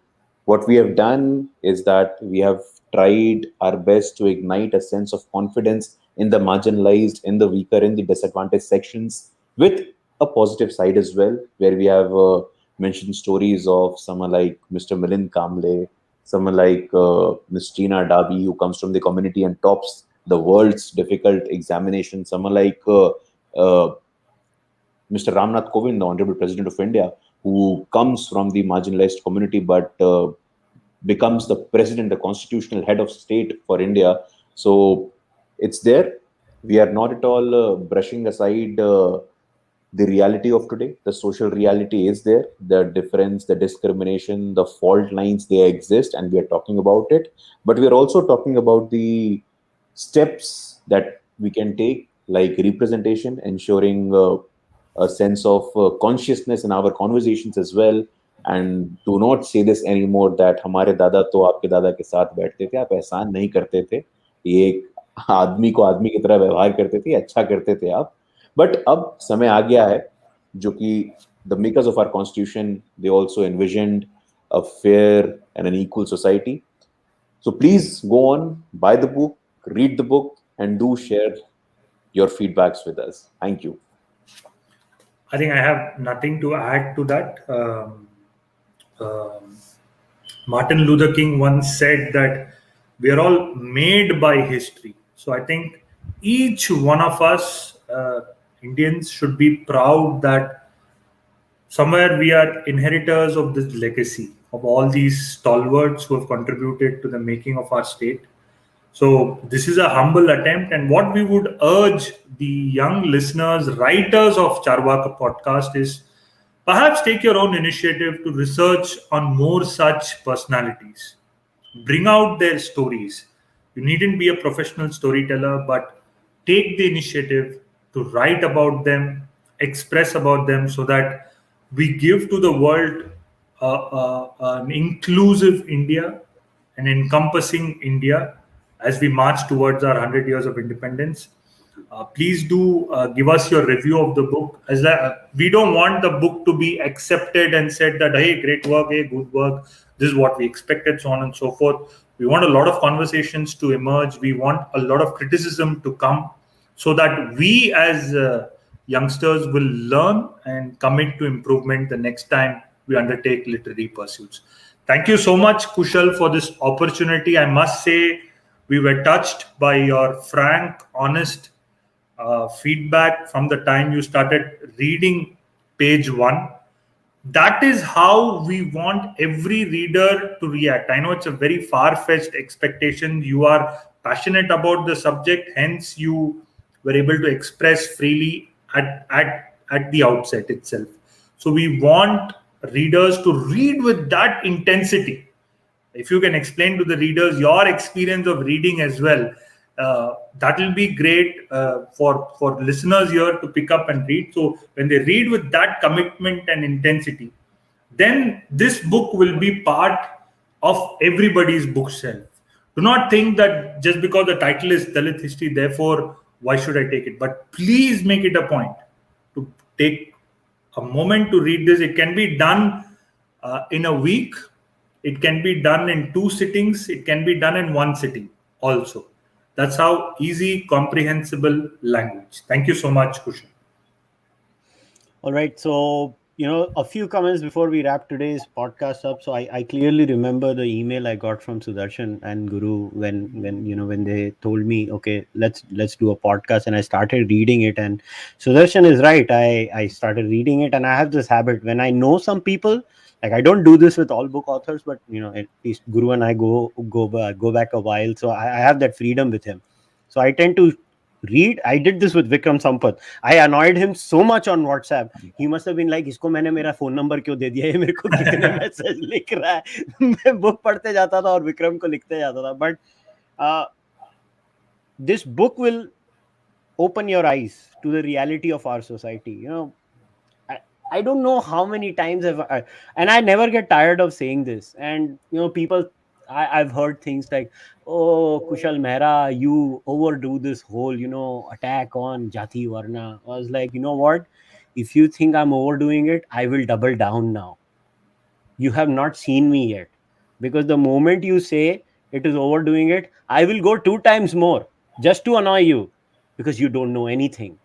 What we have done is that we have tried our best to ignite a sense of confidence in the marginalized, in the weaker, in the disadvantaged sections, with a positive side as well, where we have mentioned stories of someone like Mr. Milind Kamble, someone like Ms. Tina Dabi, who comes from the community and tops the world's difficult examination, someone like Mr. Ramnath Kovind, the Honorable President of India, who comes from the marginalized community but becomes the president, the constitutional head of state for India. So it's there. We are not at all brushing aside the reality of today. The social reality is there. The difference, the discrimination, the fault lines, they exist, and we are talking about it. But we are also talking about the steps that we can take, like representation, ensuring a sense of consciousness in our conversations as well. And do not say this anymore that हमारे दादा तो आपके दादा के साथ बैठते थे, आप एहसान नहीं करते थे, ये एक आदमी को आदमी की तरह व्यवहार करते थे, अच्छा करते थे आप. बट अब समय आ गया है जो कि the makers of our constitution, they also envisioned a fair and an equal society. So please go on, buy the book, read the book, and do share your feedbacks with us. Thank you. I think I have nothing to add to that. Um, Martin Luther King once said that we are all made by history. So I think each one of us, Indians, should be proud that somewhere we are inheritors of this legacy of all these stalwarts who have contributed to the making of our state. So this is a humble attempt, and what we would urge the young listeners, writers of Cārvāka podcast is perhaps take your own initiative to research on more such personalities. Bring out their stories. You needn't be a professional storyteller, but take the initiative to write about them, express about them, so that we give to the world an inclusive India, an encompassing India as we march towards our 100 years of independence. Please do give us your review of the book. We don't want the book to be accepted and said that, hey, great work, hey, good work, this is what we expected, so on and so forth. We want a lot of conversations to emerge. We want a lot of criticism to come so that we as youngsters will learn and commit to improvement the next time we undertake literary pursuits. Thank you so much, Kushal, for this opportunity. I must say, we were touched by your frank, honest feedback from the time you started reading page one. That is how we want every reader to react. I know it's a very far-fetched expectation. You are passionate about the subject, hence you were able to express freely at the outset itself. So we want readers to read with that intensity. If you can explain to the readers your experience of reading as well, that will be great for listeners here to pick up and read. So when they read with that commitment and intensity, then this book will be part of everybody's bookshelf. Do not think that just because the title is Dalit history, therefore why should I take it? But please make it a point to take a moment to read this. It can be done in a week. It can be done in 2 sittings. It can be done in 1 sitting also. That's how easy, comprehensible language. Thank you so much, Kushal. All right. So, a few comments before we wrap today's podcast up. So I clearly remember the email I got from Sudarshan and Guru when they told me, okay, let's do a podcast, and I started reading it. And Sudarshan is right. I started reading it, and I have this habit when I know some people. Like, I don't do this with all book authors, but at least Guru and I go back a while, so I have that freedom with him. So I tend to read. I did this with Vikram Sampath. I annoyed him so much on WhatsApp. He must have been like, इसको मैंने मेरा phone number क्यों दे दिया है, मेरे को कितने message लिख रहा है. मैं book पढ़ते जाता था और विक्रम को लिखते जाता था. But this book will open your eyes to the reality of our society. I don't know how many times and I never get tired of saying this. And people, I've heard things like, "Oh, kushalmehra, you overdo this whole attack on Jati Varna." I was like, you know what? If you think I'm overdoing it, I will double down now. You have not seen me yet, because the moment you say it is overdoing it, I will go 2 times more just to annoy you, because you don't know anything.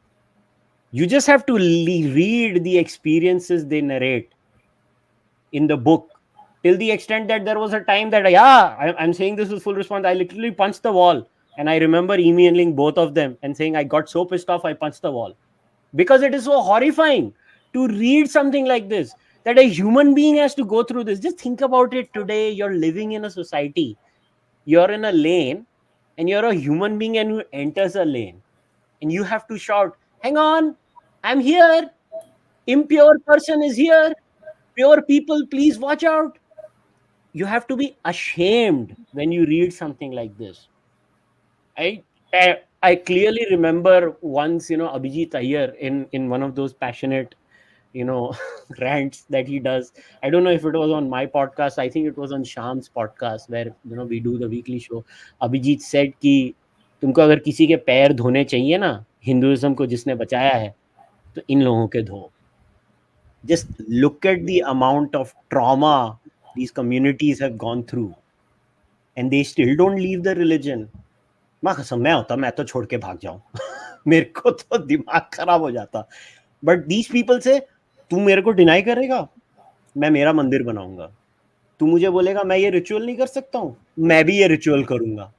You just have to read the experiences they narrate in the book, till the extent that there was a time that, I'm saying this with full response, I literally punched the wall. And I remember emailing both of them and saying, I got so pissed off, I punched the wall. Because it is so horrifying to read something like this, that a human being has to go through this. Just think about it today. You're living in a society. You're in a lane, and you're a human being, and who enters a lane. And you have to shout, hang on, I'm here. Impure person is here. Pure people, please watch out. You have to be ashamed when you read something like this. I clearly remember once, Abhijit Iyer in one of those passionate, rants that he does. I don't know if it was on my podcast. I think it was on Sham's podcast where we do the weekly show. Abhijit said कि तुमको अगर किसी के पैर धोने चाहिए ना, Hinduism को जिसने बचाया है, तो इन लोगों के धो. Just look at the amount of trauma these communities have gone through, and they still don't leave the religion. माँ कसम मैं होता मैं तो छोड़ के भाग जाऊं. मेरे को तो दिमाग खराब हो जाता. बट दीज पीपल से तू मेरे को डिनाई करेगा, मैं मेरा मंदिर बनाऊंगा. तू मुझे बोलेगा मैं ये रिचुअल नहीं कर सकता हूँ, मैं भी ये रिचुअल करूंगा,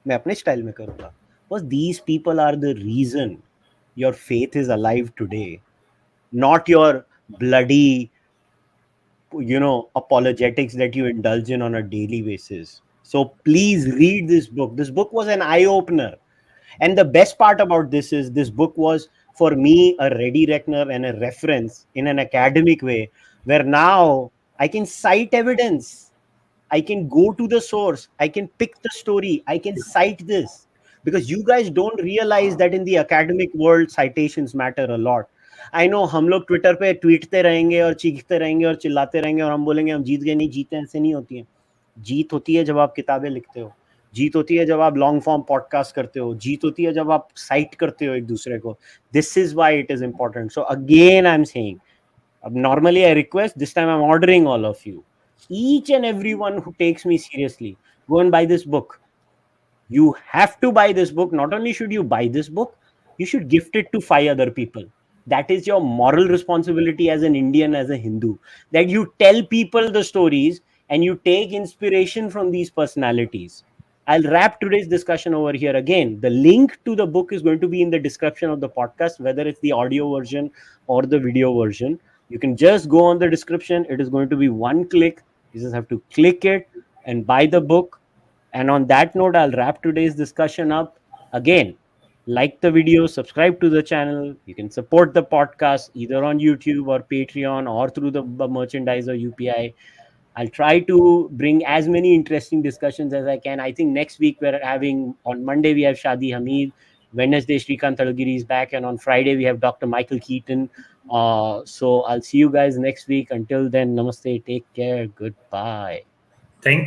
मैं अपने स्टाइल में करूंगा. Because these people are the reason your faith is alive today, not your bloody apologetics that you indulge in on a daily basis. So please read this book. This book was an eye opener, and the best part about this book was for me a ready reckoner and a reference in an academic way, where now I can cite evidence, I can go to the source, I can pick the story, I can cite this. Because you guys don't realize that in the academic world citations matter a lot. I know हम लोग Twitter पे ट्वीटते रहेंगे और चीखते रहेंगे और चिल्लाते रहेंगे और हम बोलेंगे हम जीत गए, नहीं जीते, ऐसे नहीं होती है. जीत होती है जब आप किताबें लिखते हो, जीत होती है जब आप लॉन्ग फॉर्म पॉडकास्ट करते हो, जीत होती है जब आप साइट करते हो एक दूसरे को. This is why it is important. So again I am saying, अब normally I request, this time I am ordering all of you, each and everyone who takes me seriously, go and buy this book. You have to buy this book. Not only should you buy this book, you should gift it to 5 other people. That is your moral responsibility as an Indian, as a Hindu, that you tell people the stories and you take inspiration from these personalities. I'll wrap today's discussion over here. Again, the link to the book is going to be in the description of the podcast, whether it's the audio version or the video version. You can just go on the description. It is going to be one click. You just have to click it and buy the book. And on that note, I'll wrap today's discussion up. Again, like the video, subscribe to the channel. You can support the podcast either on YouTube or Patreon or through the merchandise or UPI. I'll try to bring as many interesting discussions as I can. I think next week we're having, on Monday we have Shadi Hamid, Wednesday Shrikant Talagiri is back, and on Friday we have Dr. Michael Keaton. So I'll see you guys next week. Until then, namaste, take care, goodbye.